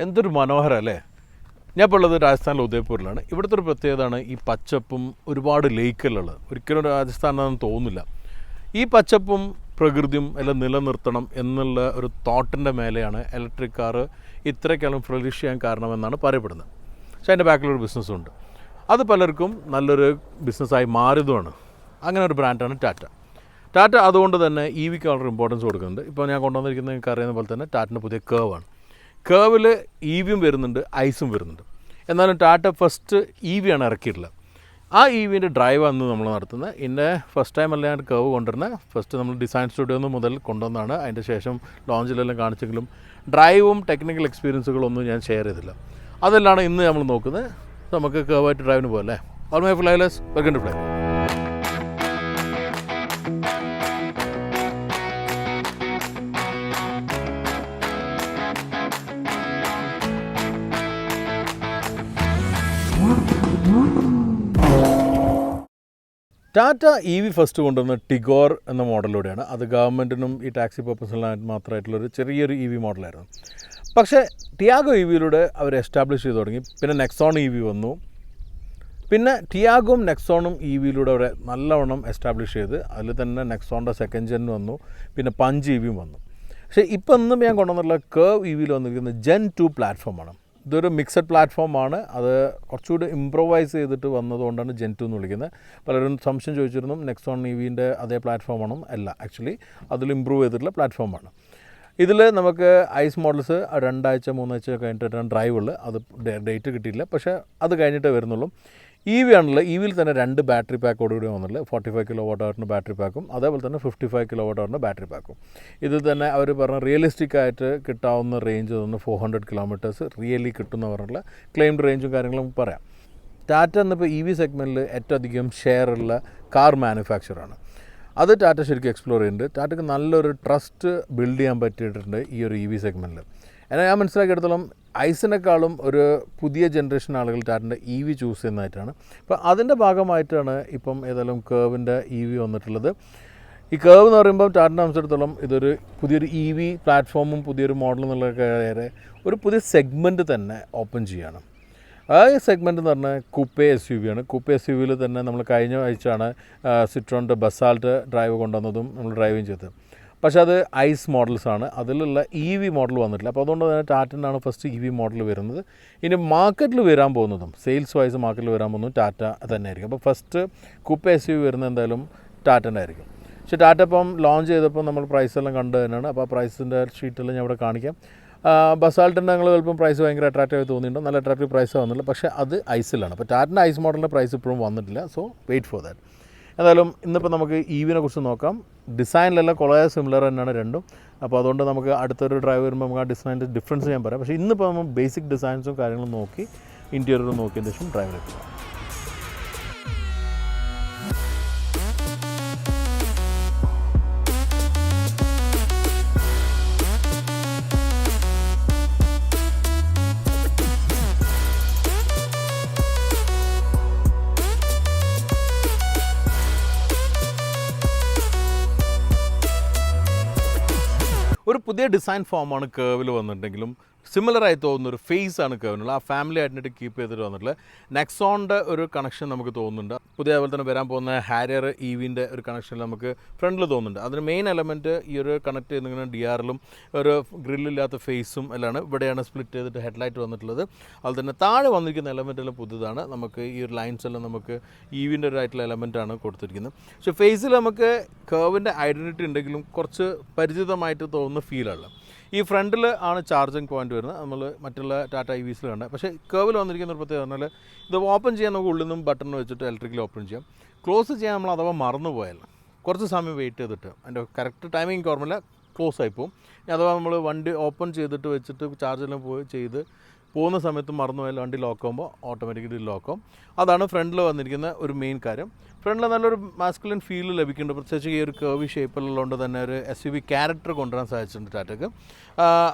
എന്തൊരു മനോഹരം അല്ലേ. ഞാൻ ഇപ്പോൾ ഉള്ളത് രാജസ്ഥാനിലെ ഉദയ്പൂരിലാണ്. ഇവിടുത്തെ ഒരു പ്രത്യേകതയാണ് ഈ പച്ചപ്പും ഒരുപാട് ലേക്കുകളുള്ളത്. ഒരിക്കലും രാജസ്ഥാനാണെന്ന് തോന്നില്ല. ഈ പച്ചപ്പും പ്രകൃതിയും എല്ലാം നിലനിർത്തണം എന്നുള്ള ഒരു തോട്ടിൻ്റെ മേലെയാണ് ഇലക്ട്രിക് കാറ് ഇത്രയ്ക്കാലം ഫ്ലറിഷ് ചെയ്യാൻ കാരണമെന്നാണ് പറയപ്പെടുന്നത്. പക്ഷേ അതിൻ്റെ ബാക്കിലൊരു ബിസിനസ്സുണ്ട്. അത് പലർക്കും നല്ലൊരു ബിസിനസ്സായി മാറിയതുമാണ്. അങ്ങനെ ഒരു ബ്രാൻഡാണ് ടാറ്റ. അതുകൊണ്ട് തന്നെ ഇ വിക്ക് വളരെ ഇമ്പോർട്ടൻസ് കൊടുക്കുന്നുണ്ട്. ഇപ്പോൾ ഞാൻ കൊണ്ടുവന്നിരിക്കുന്നത് നിങ്ങൾക്ക് അറിയുന്ന പോലെ തന്നെ ടാറ്റൻ്റെ പുതിയ കേവാണ്. കേവിൽ ഇ വിയും വരുന്നുണ്ട്, ഐസും വരുന്നുണ്ട്. എന്നാലും ടാറ്റ ഫസ്റ്റ് ഇ വി ആണ് ഇറക്കിയിട്ടുള്ളത്. ആ ഇ വിൻ്റെ ഡ്രൈവാണ് നമ്മൾ നടത്തുന്നത്. ഇതിൻ്റെ ഫസ്റ്റ് ടൈം അല്ല ഞാൻ കേവ് കൊണ്ടുവരുന്നത്. ഫസ്റ്റ് നമ്മൾ ഡിസൈൻ സ്റ്റുഡിയോ മുതൽ കൊണ്ടുവന്നാണ്. അതിൻ്റെ ശേഷം ലോഞ്ചിലെല്ലാം കാണിച്ചെങ്കിലും ഡ്രൈവും ടെക്നിക്കൽ എക്സ്പീരിയൻസുകളൊന്നും ഞാൻ ഷെയർ ചെയ്തില്ല. അതെല്ലാം ഇന്ന് നമ്മൾ നോക്കുന്നത്. നമുക്ക് കേവായിട്ട് ഡ്രൈവിന് പോകല്ലേ. All my flyers, welcome to Fly. Tata E V first കൊണ്ടുവന്ന ടിഗോർ എന്ന മോഡലിലൂടെയാണ്. അത് ഗവൺമെൻറ്റിനും ഈ ടാക്സി പർപ്പസിനായിട്ട് മാത്രമായിട്ടുള്ളൊരു ചെറിയൊരു ഇ വി മോഡലായിരുന്നു. പക്ഷേ ടിയാഗോ ഇ വിയിലൂടെ അവർ എസ്റ്റാബ്ലിഷ് ചെയ്ത് തുടങ്ങി. പിന്നെ നെക്സോൺ ഇ വി വന്നു. പിന്നെ ടിയാഗോയും നെക്സോണും ഇ വിയിലൂടെ അവരെ നല്ലവണ്ണം എസ്റ്റാബ്ലിഷ് ചെയ്ത് അതിൽ തന്നെ നെക്സോണിൻ്റെ സെക്കൻഡ് ജെൻ വന്നു. പിന്നെ പഞ്ച് ഇ വിയും വന്നു. പക്ഷേ ഇപ്പോൾ ഇന്നും ഞാൻ കൊണ്ടുവന്നുള്ള കേവ് ഇ വിയിൽ വന്നിരിക്കുന്നത് Gen 2 പ്ലാറ്റ്ഫോമാണ്. ഇതൊരു മിക്സഡ് പ്ലാറ്റ്ഫോമാണ്. അത് കുറച്ചുകൂടി ഇംപ്രൂവൈസ് ചെയ്തിട്ട് വന്നതുകൊണ്ടാണ് Gen 2 എന്ന് വിളിക്കുന്നത്. പലരും സംശയം ചോദിച്ചിരുന്നു നെക്സോൺ ഇ വിൻ്റെ അതേ പ്ലാറ്റ്ഫോമാണോ. അല്ല, ആക്ച്വലി അതിൽ ഇമ്പ്രൂവ് ചെയ്തിട്ടുള്ള പ്ലാറ്റ്ഫോമാണ്. ഇതിൽ നമുക്ക് ഐസ് മോഡൽസ് 2 ആഴ്ച 3 ആഴ്ച കഴിഞ്ഞിട്ടാണ് ഡ്രൈവ് ഉള്ളത്. അത് ഡേറ്റ് കിട്ടിയില്ല, പക്ഷേ അത് കഴിഞ്ഞിട്ടേ വരുന്നുള്ളൂ. ഇ വി ആണല്ലോ. ഇ വിയിൽ തന്നെ 2 ബാറ്ററി പാക്കോടുകൂടി വന്നുള്ളത്. 45 kWh ബാറ്ററി പാക്കും അതേപോലെ തന്നെ 55 kWh ബാറ്ററി പാക്കും. ഇത് തന്നെ അവർ പറഞ്ഞ റിയലിസ്റ്റിക് ആയിട്ട് കിട്ടാവുന്ന റേഞ്ച് തന്നെ 400 കിലോമീറ്റേഴ്സ് റിയലി കിട്ടുമെന്ന് പറഞ്ഞുള്ള ക്ലെയിംഡ് റേഞ്ചും കാര്യങ്ങളും പറയാം. ടാറ്റ എന്നിപ്പോൾ ഇ വി സെഗ്മെൻറ്റിൽ ഏറ്റവും അധികം ഷെയറുള്ള കാർ മാനുഫാക്ചറാണ്. അത് ടാറ്റ ശരിക്കും എക്സ്പ്ലോർ ചെയ്യുന്നുണ്ട്. ടാറ്റയ്ക്ക് നല്ലൊരു ട്രസ്റ്റ് ബിൽഡ് ചെയ്യാൻ പറ്റിയിട്ടുണ്ട് ഈ ഒരു ഇ വി സെഗ്മെൻറ്റിൽ. എന്നാൽ ഞാൻ മനസ്സിലാക്കിയെടുത്തോളം ഐസിനേക്കാളും ഒരു പുതിയ ജനറേഷൻ ആളുകൾ ടാറ്റൻ്റെ ഇ വി ചൂസ് ചെയ്യുന്നതായിട്ടാണ്. അപ്പോൾ അതിൻ്റെ ഭാഗമായിട്ടാണ് ഇപ്പം ഏതായാലും കേവിൻ്റെ ഇ വി വന്നിട്ടുള്ളത്. ഈ കേവ് എന്ന് പറയുമ്പോൾ ടാറ്റനെ സംബന്ധിച്ചിടത്തോളം ഇതൊരു പുതിയൊരു ഇ വി പ്ലാറ്റ്ഫോമും പുതിയൊരു മോഡൽ എന്നുള്ള കാര്യം ഒരു പുതിയ സെഗ്മെൻറ്റ് തന്നെ ഓപ്പൺ ചെയ്യുകയാണ്. ആ സെഗ്മെൻറ്റ് എന്ന് പറഞ്ഞാൽ കൂപ്പേ എസ് യു വി ആണ്. കൂപ്പേ എസ് യു വിയിൽ തന്നെ നമ്മൾ കഴിഞ്ഞ ആഴ്ചയാണ് സിട്രോണിൻ്റെ ബസാൾട്ട് ഡ്രൈവ് കൊണ്ടുവന്നതും നമ്മൾ ഡ്രൈവിങ് ചെയ്തത്. പക്ഷേ അത് ഐസ് മോഡൽസാണ്. അതിലുള്ള ഇ വി മോഡൽ വന്നിട്ടില്ല. അപ്പോൾ അതുകൊണ്ട് തന്നെ ടാറ്റനാണ് ഫസ്റ്റ് ഇ വി മോഡൽ വരുന്നത്. ഇനി മാർക്കറ്റിൽ വരാൻ പോകുന്നതും സെയിൽസ് വൈസ് മാർക്കറ്റിൽ വരാൻ പോകുന്നതും ടാറ്റ തന്നെ ആയിരിക്കും. അപ്പോൾ first coupe S U V വരുന്നത് എന്തായാലും ടാറ്റൻ്റെ ആയിരിക്കും. പക്ഷേ ടാറ്റ ഇപ്പം ലോഞ്ച് ചെയ്തപ്പോൾ നമ്മൾ പ്രൈസെല്ലാം കണ്ടു തന്നെയാണ്. അപ്പോൾ ആ പ്രൈസിൻ്റെ ഷീറ്റെല്ലാം ഞാൻ ഇവിടെ കാണിക്കാം. ബസാൾട്ടിൻ്റെ ഞങ്ങൾ ചിലപ്പം പ്രൈസ് ഭയങ്കര അട്രാക്റ്റീവായി തോന്നിയിട്ടുണ്ട്. നല്ല അട്രാക്റ്റീവ് പ്രൈസ് വന്നില്ല. പക്ഷേ അത് ഐസിലാണ്. അപ്പോൾ ടാറ്റൻ്റെ ഐസ് മോഡലിൻ്റെ പ്രൈസ് ഇപ്പോഴും വന്നിട്ടില്ല. So wait for that. എന്തായാലും ഇന്നിപ്പോൾ നമുക്ക് ഇ വിനെ കുറിച്ച് നോക്കാം. ഡിസൈനിലെല്ലാം വളരെ സിമിലർ തന്നെയാണ് രണ്ടും. അപ്പോൾ അതുകൊണ്ട് നമുക്ക് അടുത്തൊരു ഡ്രൈവ് വരുമ്പോൾ നമുക്ക് ആ ഡിസൈനിൻ്റെ ഡിഫറൻസ് ഞാൻ പറയാം. പക്ഷേ ഇന്നിപ്പോൾ നമ്മൾ ബേസിക് ഡിസൈൻസും കാര്യങ്ങളും നോക്കി ഇൻറ്റീരിയറും നോക്കിയതിന് ശേഷം ഡ്രൈവിലേക്ക് പോകാം. ഒരു പുതിയ ഡിസൈൻ ഫോമാണ് കേവിൽ വന്നിട്ടുണ്ടെങ്കിലും സിമിലറായി തോന്നുന്നൊരു ഫേസാണ് കേവിനുള്ള. ആ ഫാമിലി ഐഡൻറ്റിറ്റി കീപ്പ് ചെയ്തിട്ട് വന്നിട്ടുള്ള നെക്സോണിൻ്റെ ഒരു കണക്ഷൻ നമുക്ക് തോന്നുന്നുണ്ട്. പുതിയ അതുപോലെ തന്നെ വരാൻ പോകുന്ന ഹാരിയർ ഇ വിൻ്റെ ഒരു കണക്ഷനിൽ നമുക്ക് ഫ്രണ്ടിൽ തോന്നുന്നുണ്ട്. അതിന് മെയിൻ എലമെൻറ്റ് ഈ ഒരു കണക്ട് ചെയ്യുന്ന DRലും ഒരു ഗ്രില്ലില്ലാത്ത ഫേസും എല്ലാം ഇവിടെയാണ് സ്പ്ലിറ്റ് ചെയ്തിട്ട് ഹെഡ്ലൈറ്റ് വന്നിട്ടുള്ളത്. അതുപോലെ തന്നെ താഴെ വന്നിരിക്കുന്ന എലമെൻറ്റെല്ലാം പുതുതാണ്. നമുക്ക് ഈ ഒരു ലൈൻസ് എല്ലാം നമുക്ക് ഇ വിൻ്റെ ഒരു ആയിട്ടുള്ള എലമെൻറ്റാണ് കൊടുത്തിരിക്കുന്നത്. പക്ഷേ ഫേസിൽ നമുക്ക് കേവിൻ്റെ ഐഡൻറ്റിറ്റി ഉണ്ടെങ്കിലും കുറച്ച് പരിചിതമായിട്ട് തോന്നുന്ന ഫീലാണ്. ഈ ഫ്രണ്ടിൽ ആണ് ചാർജിങ് പോയിന്റ് വരുന്നത്. നമ്മൾ മറ്റുള്ള ടാറ്റ ഇ വിസിൽ കണ്ട. പക്ഷേ കേവിൽ വന്നിരിക്കുന്ന ഒരു പ്രത്യേകത പറഞ്ഞാൽ ഇത് ഓപ്പൺ ചെയ്യാൻ നമുക്ക് ഉള്ളിൽ നിന്നും ബട്ടൺ വെച്ചിട്ട് ഇലക്ട്രിക്കലി ഓപ്പൺ ചെയ്യാം. ക്ലോസ് ചെയ്യാൻ നമ്മൾ അഥവാ മറന്നു പോയാൽ കുറച്ച് സമയം വെയിറ്റ് ചെയ്തിട്ട് അതിൻ്റെ കറക്റ്റ് ടൈമിങ് ഓർമ്മയില്ല ക്ലോസ് ആയിപ്പോവും. അഥവാ നമ്മൾ വണ്ടി ഓപ്പൺ ചെയ്തിട്ട് വെച്ചിട്ട് ചാർജെല്ലാം പോയി ചെയ്ത് പോകുന്ന സമയത്ത് മറന്നു പോയാൽ വണ്ടി ലോക്കാകുമ്പോൾ ഓട്ടോമാറ്റിക്കലി ലോക്കാവും. അതാണ് ഫ്രണ്ടിൽ വന്നിരിക്കുന്ന ഒരു മെയിൻ കാര്യം. ഫ്രണ്ടിൽ നല്ലൊരു മാസ്കുലിൻ ഫീൽ ലഭിക്കുന്നുണ്ട്. പ്രത്യേകിച്ച് ഈ ഒരു കർവി ഷേപ്പിലുള്ളതുകൊണ്ട് തന്നെ ഒരു SUV ക്യാരക്ടർ കൊണ്ടുവരാൻ സാധിച്ചിട്ടുണ്ട് ടാറ്റയ്ക്ക്.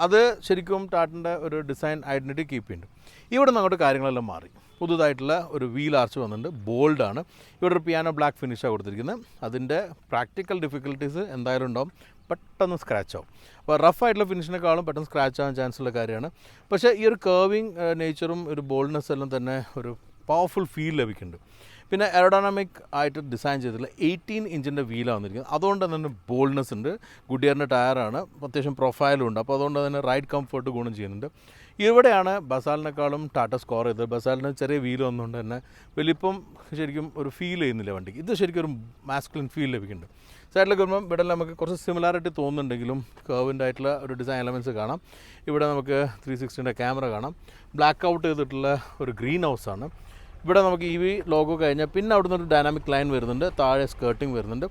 അത് ശരിക്കും ടാറ്റൻ്റെ ഒരു ഡിസൈൻ ഐഡൻറ്റിറ്റി കീപ്പ് ചെയ്യുന്നുണ്ട്. ഇവിടെ നിന്ന് അങ്ങോട്ട് കാര്യങ്ങളെല്ലാം മാറി. പുതുതായിട്ടുള്ള ഒരു വീൽ ആർച്ച് വന്നിട്ടുണ്ട്, ബോൾഡാണ്. ഇവിടെ ഒരു പിയാനോ ബ്ലാക്ക് ഫിനിഷാണ് കൊടുത്തിരിക്കുന്നത്. അതിൻ്റെ പ്രാക്ടിക്കൽ ഡിഫിക്കൽട്ടീസ് എന്തായാലും ഉണ്ടാവും, പെട്ടെന്ന് സ്ക്രാച്ച് ആവും. അപ്പോൾ റഫ് ആയിട്ടുള്ള ഫിനിഷിനേക്കാളും പെട്ടെന്ന് സ്ക്രാച്ച് ആവാൻ ചാൻസ് ഉള്ള കാര്യമാണ്. പക്ഷേ ഈ ഒരു കർവിങ് നേച്ചറും ഒരു ബോൾഡ്നെസ് എല്ലാം തന്നെ ഒരു പവർഫുൾ ഫീൽ ലഭിക്കുന്നുണ്ട്. പിന്നെ എയറോഡൈനാമിക് ആയിട്ട് ഡിസൈൻ ചെയ്തിട്ടുള്ള 18 ഇഞ്ചിൻ്റെ വീലാണ് വന്നിരിക്കുന്നത്. അതുകൊണ്ട് തന്നെ ബോൾഡ്നെസ് ഉണ്ട്. ഗുഡിയറിൻ്റെ ടയറാണ്, അത്യാവശ്യം പ്രൊഫൈലും ഉണ്ട്. അപ്പോൾ അതുകൊണ്ട് തന്നെ റൈഡ് കംഫർട്ട് ഗുണം ചെയ്യുന്നുണ്ട്. ഇവിടെയാണ് ബസാലിനേക്കാളും ടാറ്റ സ്കോർ ചെയ്തത്. ബസാലിന് ചെറിയ വീൽ വന്നുകൊണ്ട് തന്നെ വലിപ്പം ശരിക്കും ഒരു ഫീൽ ചെയ്യുന്നില്ല വണ്ടിക്ക്. ഇത് ശരിക്കും ഒരു മാസ്കുലിൻ ഫീൽ ലഭിക്കുന്നുണ്ട്. സൈഡിലേക്ക് വരുമ്പം ഇവിടെ നമുക്ക് കുറച്ച് സിമിലാരിറ്റി തോന്നുന്നുണ്ടെങ്കിലും കർവിൻ്റെ ആയിട്ടുള്ള ഒരു ഡിസൈൻ എലമെൻറ്റ്സ് കാണാം. ഇവിടെ നമുക്ക് 360ൻ്റെ ക്യാമറ കാണാം. ബ്ലാക്ക് ഔട്ട് ചെയ്തിട്ടുള്ള ഒരു ഗ്രീൻ ഹൗസാണ്. ഇവിടെ നമുക്ക് EV ലോഗോ കഴിഞ്ഞാൽ പിന്നെ അവിടുന്ന് ഒരു ഡൈനാമിക് ലൈൻ വരുന്നുണ്ട്, താഴെ സ്കേർട്ടിങ് വരുന്നുണ്ട്.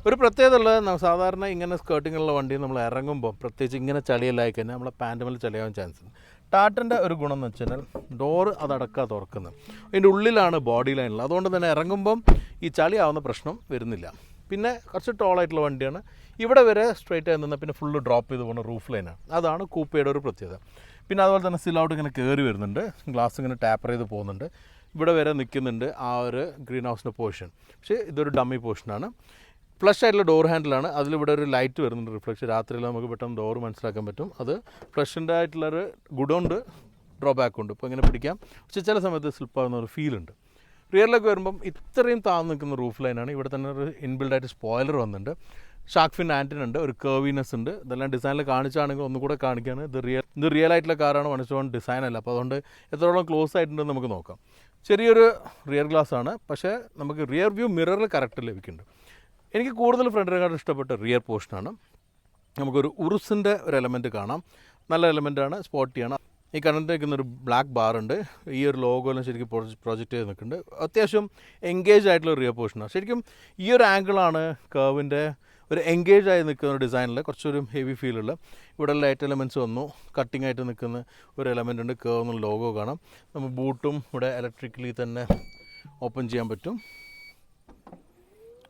ഒരു പ്രത്യേകത ഉള്ളത്, സാധാരണ ഇങ്ങനെ സ്കേർട്ടിങ്ങുള്ള വണ്ടി നമ്മൾ ഇറങ്ങുമ്പോൾ പ്രത്യേകിച്ച് ഇങ്ങനെ ചളിയെല്ലായി കഴിഞ്ഞാൽ നമ്മളെ പാൻറ്റ് മേൽ ചളിയാവാൻ ചാൻസ് ഉണ്ട്. ടാറ്റൻ്റെ ഒരു ഗുണം എന്ന് വെച്ചാൽ ഡോറ് അതടക്കാതെ തുറക്കുന്നത്, അതിൻ്റെ ഉള്ളിലാണ് ബോഡി ലൈനിൽ. അതുകൊണ്ട് തന്നെ ഇറങ്ങുമ്പം ഈ ചളിയാവുന്ന പ്രശ്നം വരുന്നില്ല. പിന്നെ കുറച്ച് ടോളായിട്ടുള്ള വണ്ടിയാണ്. ഇവിടെ വരെ സ്ട്രൈറ്റ് ആയി നിന്നാൽ പിന്നെ ഫുള്ള് ഡ്രോപ്പ് ചെയ്ത് പോകുന്ന റൂഫ് ലൈനാണ്. അതാണ് കൂപ്പയുടെ ഒരു പ്രത്യേകത. പിന്നെ അതുപോലെ തന്നെ സിലൗട്ട് ഇങ്ങനെ കയറി വരുന്നുണ്ട്, ഗ്ലാസ് ഇങ്ങനെ ടാപ്പർ ചെയ്ത് പോകുന്നുണ്ട്. ഇവിടെ വരെ നിൽക്കുന്നുണ്ട് ആ ഒരു ഗ്രീൻ ഹൗസിൻ്റെ പോർഷൻ. പക്ഷേ ഇതൊരു ഡമ്മി പോർഷനാണ്. ഫ്ലഷ് ആയിട്ടുള്ള ഡോർ ഹാൻഡിലാണ്. അതിലിവിടെ ഒരു ലൈറ്റ് വരുന്നുണ്ട്, റിഫ്ലക്ഷൻ. രാത്രിയിൽ നമുക്ക് പെട്ടെന്ന് ഡോർ മനസ്സിലാക്കാൻ പറ്റും. അത് ഫ്ലഷിൻ്റെ ആയിട്ടുള്ളൊരു ഗുഡുണ്ട്, ഡ്രോബാക്ക് ഉണ്ട്. ഇപ്പോൾ ഇങ്ങനെ പിടിക്കാം, പക്ഷേ ചില സമയത്ത് സ്ലിപ്പാകുന്ന ഒരു ഫീലുണ്ട്. റിയറിലേക്ക് വരുമ്പം ഇത്രയും താഴ്ന്നു നിൽക്കുന്ന റൂഫ് ലൈനാണ്. ഇവിടെ തന്നെ ഒരു ഇൻബിൽഡായിട്ട് സ്പോയിലർ വന്നിട്ടുണ്ട്, ഷാർക്ക് ഫിൻ ആൻറ്റിന ഉണ്ട്, ഒരു കർവിനെസ് ഉണ്ട്. ഇതെല്ലാം ഡിസൈനിൽ കാണിച്ചാണെങ്കിൽ ഒന്നുകൂടെ കാണിക്കുകയാണ്. ഇത് റിയൽ ആയിട്ടുള്ള കാറാണ്, 1:1 ഡിസൈൻ അല്ല. അപ്പോൾ അതുകൊണ്ട് എത്രത്തോളം ക്ലോസ് ആയിട്ടുണ്ടെന്ന് നമുക്ക് നോക്കാം. ചെറിയൊരു റിയർ ഗ്ലാസ് ആണ്, പക്ഷേ നമുക്ക് റിയർ വ്യൂ മിററിൽ കറക്റ്റ് ലഭിക്കുന്നുണ്ട്. എനിക്ക് കൂടുതൽ ഫ്രണ്ടിനെക്കാളും ഇഷ്ടപ്പെട്ട റിയർ പോർഷനാണ്. നമുക്കൊരു ഉറുസിൻ്റെ ഒരു എലമെൻറ്റ് കാണാം, നല്ല എലമെൻറ്റാണ്, സ്പോട്ടിയാണ്. ഈ കറണ്ട് നിൽക്കുന്നൊരു ബ്ലാക്ക് ബാറുണ്ട്. ഈ ഒരു ലോഗോയെല്ലാം ശരിക്കും പ്രൊജക്റ്റ് ചെയ്ത് നിൽക്കുന്നുണ്ട്. അത്യാവശ്യം എൻഗേജ് ആയിട്ടുള്ള റിയർ പോർഷനാണ്. ശരിക്കും ഈ ഒരു ആംഗിളാണ് കർവിൻ്റെ ഒരു എൻഗേജ് ആയി നിൽക്കുന്ന ഒരു ഡിസൈനിൽ കുറച്ചൊരു ഹെവി ഫീലുള്ള. ഇവിടെ ലൈറ്റ് എലമെൻറ്റ്സ് വന്നു, കട്ടിംഗ് ആയിട്ട് നിൽക്കുന്ന ഒരു എലമെൻ്റ് ഉണ്ട്. കർവ് എന്നുള്ള ലോഗോ കാണാം. നമ്മൾ ബൂട്ടും ഇവിടെ ഇലക്ട്രിക്കലി തന്നെ ഓപ്പൺ ചെയ്യാൻ പറ്റും.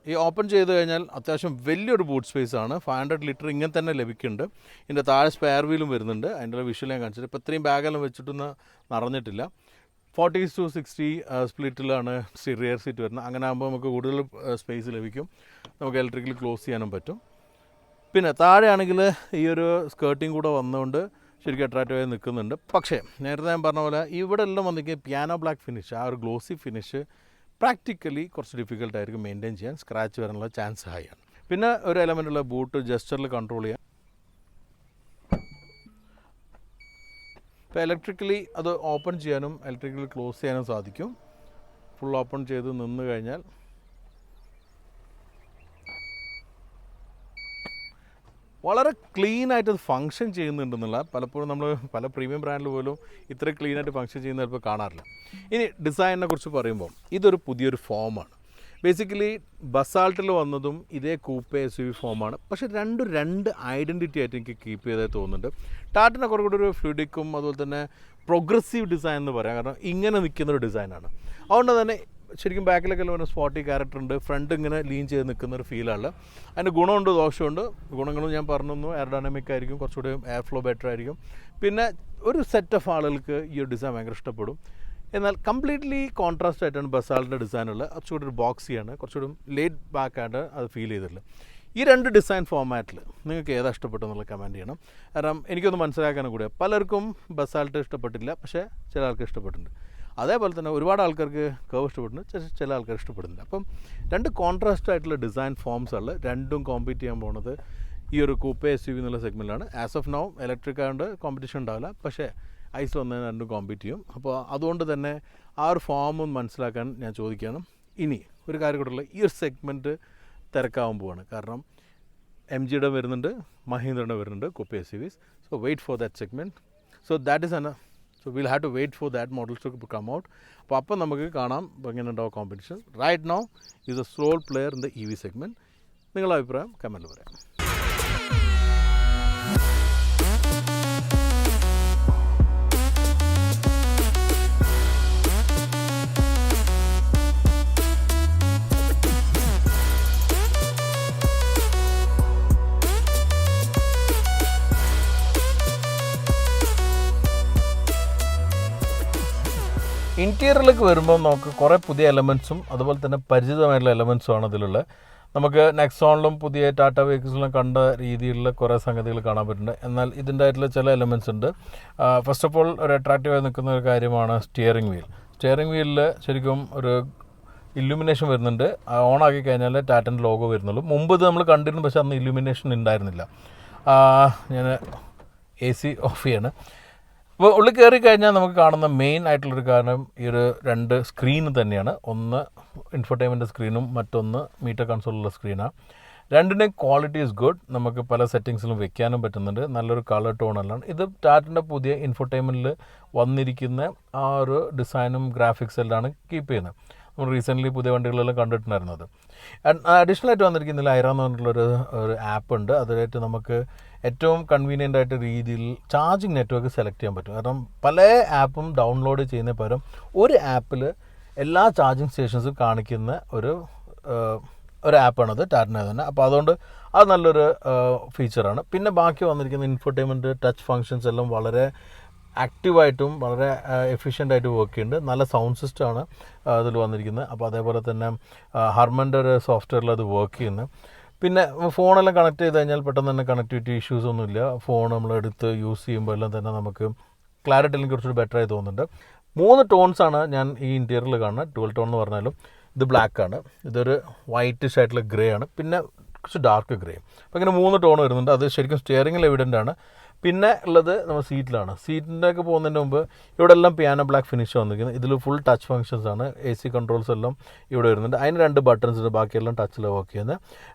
ഈ ഓപ്പൺ ചെയ്ത് കഴിഞ്ഞാൽ അത്യാവശ്യം വലിയൊരു ബൂട്ട് സ്പേസ് ആണ്. 500 ലിറ്റർ ഇങ്ങനെ തന്നെ ലഭിക്കുന്നുണ്ട്. ഇതിൻ്റെ താഴെ സ്പെയർ വീലും വരുന്നുണ്ട്. അതിൻ്റെ വിഷ്വൽ ഞാൻ കാണിച്ചിട്ട് ഇപ്പോൾ ഇത്രയും ബാഗെല്ലാം വെച്ചിട്ടൊന്നും നിറഞ്ഞിട്ടില്ല. 40:60 സ്പ്ലിറ്റിലാണ് റിയർ സീറ്റ് വരുന്നത്. അങ്ങനെ ആകുമ്പോൾ നമുക്ക് കൂടുതൽ സ്പേസ് ലഭിക്കും. നമുക്ക് ഇലക്ട്രിക്കലി ക്ലോസ് ചെയ്യാനും പറ്റും. പിന്നെ താഴെയാണെങ്കിൽ ഈ ഒരു സ്കേർട്ടിങ് കൂടെ വന്നുകൊണ്ട് ശരിക്കും അട്രാക്റ്റീവായി നിൽക്കുന്നുണ്ട്. പക്ഷേ നേരത്തെ ഞാൻ പറഞ്ഞ പോലെ ഇവിടെ എല്ലാം വന്നിരിക്കുക പിയാനോ ബ്ലാക്ക് ഫിനിഷ്, ആ ഒരു ഗ്ലോസി ഫിനിഷ് പ്രാക്ടിക്കലി കുറച്ച് ഡിഫിക്കൽട്ടായിരിക്കും മെയിൻറ്റെയിൻ ചെയ്യാൻ. സ്ക്രാച്ച് വരാനുള്ള ചാൻസ് ഹൈ ആണ്. പിന്നെ ഒരു എലമെൻറ്റുള്ള ബൂട്ട് ജസ്റ്ററിൽ കൺട്രോൾ ചെയ്യാം. ഇപ്പോൾ ഇലക്ട്രിക്കലി അത് ഓപ്പൺ ചെയ്യാനും ഇലക്ട്രിക്കലി ക്ലോസ് ചെയ്യാനും സാധിക്കും. ഫുൾ ഓപ്പൺ ചെയ്ത് നിന്ന് കഴിഞ്ഞാൽ വളരെ ക്ലീനായിട്ട് അത് ഫങ്ഷൻ ചെയ്യുന്നുണ്ടെന്നുള്ള, പലപ്പോഴും നമ്മൾ പല പ്രീമിയം ബ്രാൻഡിൽ പോലും ഇത്ര ക്ലീനായിട്ട് ഫങ്ഷൻ ചെയ്യുന്ന ചിലപ്പോൾ കാണാറില്ല. ഇനി ഡിസൈനിനെ കുറിച്ച് പറയുമ്പോൾ ഇതൊരു പുതിയൊരു ഫോമാണ്. ബേസിക്കലി ബസാൾട്ടിൽ വന്നതും ഇതേ കൂപ്പേ SUV ഫോമാണ്. പക്ഷേ രണ്ട് ഐഡൻറ്റിറ്റി ആയിട്ട് എനിക്ക് കീപ്പ് ചെയ്തേ തോന്നുന്നുണ്ട്. ടാറ്റനെ കുറേ കൂടി ഒരു ഫ്ലൂയിഡിക്കും അതുപോലെ തന്നെ പ്രോഗ്രസീവ് ഡിസൈൻ എന്ന് പറയാം. കാരണം ഇങ്ങനെ നിൽക്കുന്നൊരു ഡിസൈനാണ്. അതുകൊണ്ട് തന്നെ ശരിക്കും ബാക്കിലൊക്കെ ഒരു സ്പോട്ടി ക്യാരക്ടർ ഉണ്ട്. ഫ്രണ്ട് ഇങ്ങനെ ലീൻ ചെയ്ത് നിൽക്കുന്നൊരു ഫീലാണ്. അതിൻ്റെ ഗുണമുണ്ട് ദോഷമുണ്ട്. ഗുണങ്ങളും ഞാൻ പറഞ്ഞു, എയർഡൈനാമിക് ആയിരിക്കും, കുറച്ചുകൂടി എയർ ഫ്ലോ ബെറ്റർ ആയിരിക്കും. പിന്നെ ഒരു സെറ്റ് ഓഫ് ആളുകൾക്ക് ഈ ഒരു ഡിസൈൻ ഭയങ്കര ഇഷ്ടപ്പെടും. എന്നാൽ കംപ്ലീറ്റ്ലി കോൺട്രാസ്റ്റ് ആയിട്ടാണ് ബസാളിൻ്റെ ഡിസൈനുള്ളത്. കുറച്ചുകൂടി ഒരു ബോക്സിയാണ്, കുറച്ചുകൂടി ലേറ്റ് ബാക്കായിട്ട് അത് ഫീൽ ചെയ്തിട്ടുള്ളത്. ഈ രണ്ട് ഡിസൈൻ ഫോമാറ്റിൽ നിങ്ങൾക്ക് ഏതാ ഇഷ്ടപ്പെട്ടെന്നുള്ള കമൻറ്റ് ചെയ്യണം. കാരണം എനിക്കൊന്ന് മനസ്സിലാക്കാനും കൂടെ, പലർക്കും ബസാൾട്ട് ഇഷ്ടപ്പെട്ടില്ല, പക്ഷേ ചില ആൾക്ക് ഇഷ്ടപ്പെട്ടിട്ടുണ്ട്. അതേപോലെ തന്നെ ഒരുപാട് ആൾക്കാർക്ക് കർവ് ഇഷ്ടപ്പെടുന്നു, ചില ആൾക്കാർ ഇഷ്ടപ്പെടുന്നില്ല. അപ്പം രണ്ട് കോൺട്രാസ്റ്റ് ആയിട്ടുള്ള ഡിസൈൻ ഫോംസുള്ള രണ്ടും കോമ്പീറ്റ് ചെയ്യാൻ പോകുന്നത് ഈ ഒരു കൂപ്പേ SUV എന്നുള്ള സെഗ്മെൻറ്റിലാണ്. ആസ് ഓഫ് നൗ ഇലക്ട്രിക് ആയതുകൊണ്ട് കോമ്പറ്റീഷൻ ഉണ്ടാവില്ല, പക്ഷേ ഐസ് വന്നതിന് രണ്ടും കോമ്പീറ്റ് ചെയ്യും. അപ്പോൾ അതുകൊണ്ട് തന്നെ ആ ഒരു ഫോമും മനസ്സിലാക്കാൻ ഞാൻ ചോദിക്കുകയാണ്. ഇനി ഒരു കാര്യം കൂടെയുള്ള, ഈ ഒരു സെഗ്മെൻറ്റ് തിരക്കാവാൻ പോവാണ്. കാരണം MGയുടെ വരുന്നുണ്ട്, മഹീന്ദ്രയുടെ വരുന്നുണ്ട് coupe SUVs. So wait for that segment. So that is So we'll have to wait for that models to come out. അപ്പോൾ നമുക്ക് കാണാം എങ്ങനെ ഉണ്ടാവും competition. Right now is a slow player in the EV segment. നിങ്ങളുടെ അഭിപ്രായം കമൻറ്റിൽ പറയാം. ഇൻറ്റീരിയറിലേക്ക് വരുമ്പോൾ നമുക്ക് കുറേ പുതിയ എലമെൻറ്റ്സും അതുപോലെ തന്നെ പരിചിതമായിട്ടുള്ള എലമെൻറ്റ്സുമാണ് ഇതിലുള്ളത്. നമുക്ക് നെക്സോണിലും പുതിയ ടാറ്റ വെഹിക്കിൾസിലും കണ്ട രീതിയിലുള്ള കുറേ സംഗതികൾ കാണാൻ പറ്റുന്നുണ്ട്. എന്നാൽ ഇതിൻ്റെ ആയിട്ടുള്ള ചില എലമെൻറ്റ്സ് ഉണ്ട്. ഫസ്റ്റ് ഓഫ് ഓൾ ഒരു അട്രാക്റ്റീവായി നിൽക്കുന്ന ഒരു കാര്യമാണ് സ്റ്റിയറിംഗ് വീൽ. സ്റ്റിയറിംഗ് വീലിൽ ശരിക്കും ഒരു ഇല്ലുമിനേഷൻ വരുന്നുണ്ട്. ഓണാക്കി കഴിഞ്ഞാൽ ടാറ്റൻ്റെ ലോഗോ വരുന്നുള്ളൂ. മുമ്പ് ഇത് നമ്മൾ കണ്ടിരുന്നു, പക്ഷേ അന്ന് ഇല്ലുമിനേഷൻ ഉണ്ടായിരുന്നില്ല. ഞാൻ AC ഓഫ് ചെയ്യാണ്. അപ്പോൾ ഉള്ളിൽ കയറി കഴിഞ്ഞാൽ നമുക്ക് കാണുന്ന മെയിൻ ആയിട്ടുള്ളൊരു കാരണം ഈ ഒരു 2 സ്ക്രീൻ തന്നെയാണ്. ഒന്ന് ഇൻഫർടൈൻമെൻറ്റ് സ്ക്രീനും മറ്റൊന്ന് മീറ്റർ കൺസോളുള്ള സ്ക്രീനാണ്. രണ്ടിൻ്റെയും ക്വാളിറ്റി ഈസ് ഗുഡ്. നമുക്ക് പല സെറ്റിങ്സിലും വെക്കാനും പറ്റുന്നുണ്ട്. നല്ലൊരു കളർ ടോണെല്ലാം. ഇത് ടാറ്റൻ്റെ പുതിയ ഇൻഫർടൈൻമെൻറ്റിൽ വന്നിരിക്കുന്ന ആ ഒരു ഡിസൈനും ഗ്രാഫിക്സ് എല്ലാമാണ് കീപ്പ് ചെയ്യുന്നത്. നമ്മൾ റീസെൻ്റ്ലി പുതിയ വണ്ടികളെല്ലാം കണ്ടിട്ടുണ്ടായിരുന്നത്. അഡീഷണൽ ആയിട്ട് വന്നിരിക്കുന്നതിൽ ഐറ എന്ന് പറഞ്ഞിട്ടുള്ളൊരു ആപ്പ് ഉണ്ട്. അതിലായിട്ട് നമുക്ക് ഏറ്റവും കൺവീനിയൻ്റ് ആയിട്ട് രീതിയിൽ ചാർജിങ് നെറ്റ്വർക്ക് സെലക്ട് ചെയ്യാൻ പറ്റും. കാരണം പല ആപ്പും ഡൗൺലോഡ് ചെയ്യുന്നതിന് പകരം ഒരു ആപ്പിൽ എല്ലാ ചാർജിങ് സ്റ്റേഷൻസും കാണിക്കുന്ന ഒരു ആപ്പാണത്, ടാറ്റൻ്റെ തന്നെ. അപ്പോൾ അതുകൊണ്ട് അത് നല്ലൊരു ഫീച്ചറാണ്. പിന്നെ ബാക്കി വന്നിരിക്കുന്ന ഇൻഫർടൈൻമെൻറ്റ് ടച്ച് ഫങ്ഷൻസ് എല്ലാം വളരെ ആക്റ്റീവായിട്ടും വളരെ എഫിഷ്യൻ്റായിട്ട് വർക്ക് ചെയ്യുന്നുണ്ട്. നല്ല സൗണ്ട് സിസ്റ്റമാണ് അതിൽ വന്നിരിക്കുന്നത്. അപ്പോൾ അതേപോലെ തന്നെ ഹർമൻ്റെ ഒരു സോഫ്റ്റ്വെയറിൽ അത് വർക്ക് ചെയ്യുന്നത്. പിന്നെ ഫോണെല്ലാം കണക്ട് ചെയ്ത് കഴിഞ്ഞാൽ പെട്ടെന്ന് തന്നെ കണക്ടിവിറ്റി ഇഷ്യൂസ് ഒന്നുമില്ല. ഫോൺ നമ്മളെടുത്ത് യൂസ് ചെയ്യുമ്പോൾ എല്ലാം തന്നെ നമുക്ക് ക്ലാരിറ്റി എല്ലാം കുറച്ചുകൂടി ബെറ്ററായി തോന്നുന്നുണ്ട്. 3 ടോൺസാണ് ഞാൻ ഈ ഇൻറ്റീരിയറിൽ കാണുന്നത്. 12 ടോൺ എന്ന് പറഞ്ഞാലും ഇത് ബ്ലാക്കാണ്, ഇതൊരു വൈറ്റിഷ് ആയിട്ടുള്ള ഗ്രേ ആണ്, പിന്നെ കുറച്ച് ഡാർക്ക് ഗ്രേ. അപ്പോൾ ഇങ്ങനെ 3 ടോൺ വരുന്നുണ്ട്. അത് ശരിക്കും സ്റ്റിയറിംഗിൽ എവിഡൻ്റ് ആണ്. പിന്നെ ഉള്ളത് നമ്മൾ സീറ്റിലാണ്. സീറ്റിൻ്റെയൊക്കെ പോകുന്നതിന് മുമ്പ് ഇവിടെ എല്ലാം പിയാനോ ബ്ലാക്ക് ഫിനിഷ് വന്നിരിക്കുന്നത്. ഇതിൽ ഫുൾ ടച്ച് ഫങ്ഷൻസ് ആണ്. AC കൺട്രോൾസ് എല്ലാം ഇവിടെ വരുന്നുണ്ട്. അതിന് 2 ബട്ടൺസ് ഉണ്ട്, ബാക്കിയെല്ലാം ടച്ചിൽ വർക്ക് ചെയ്യുന്നത്.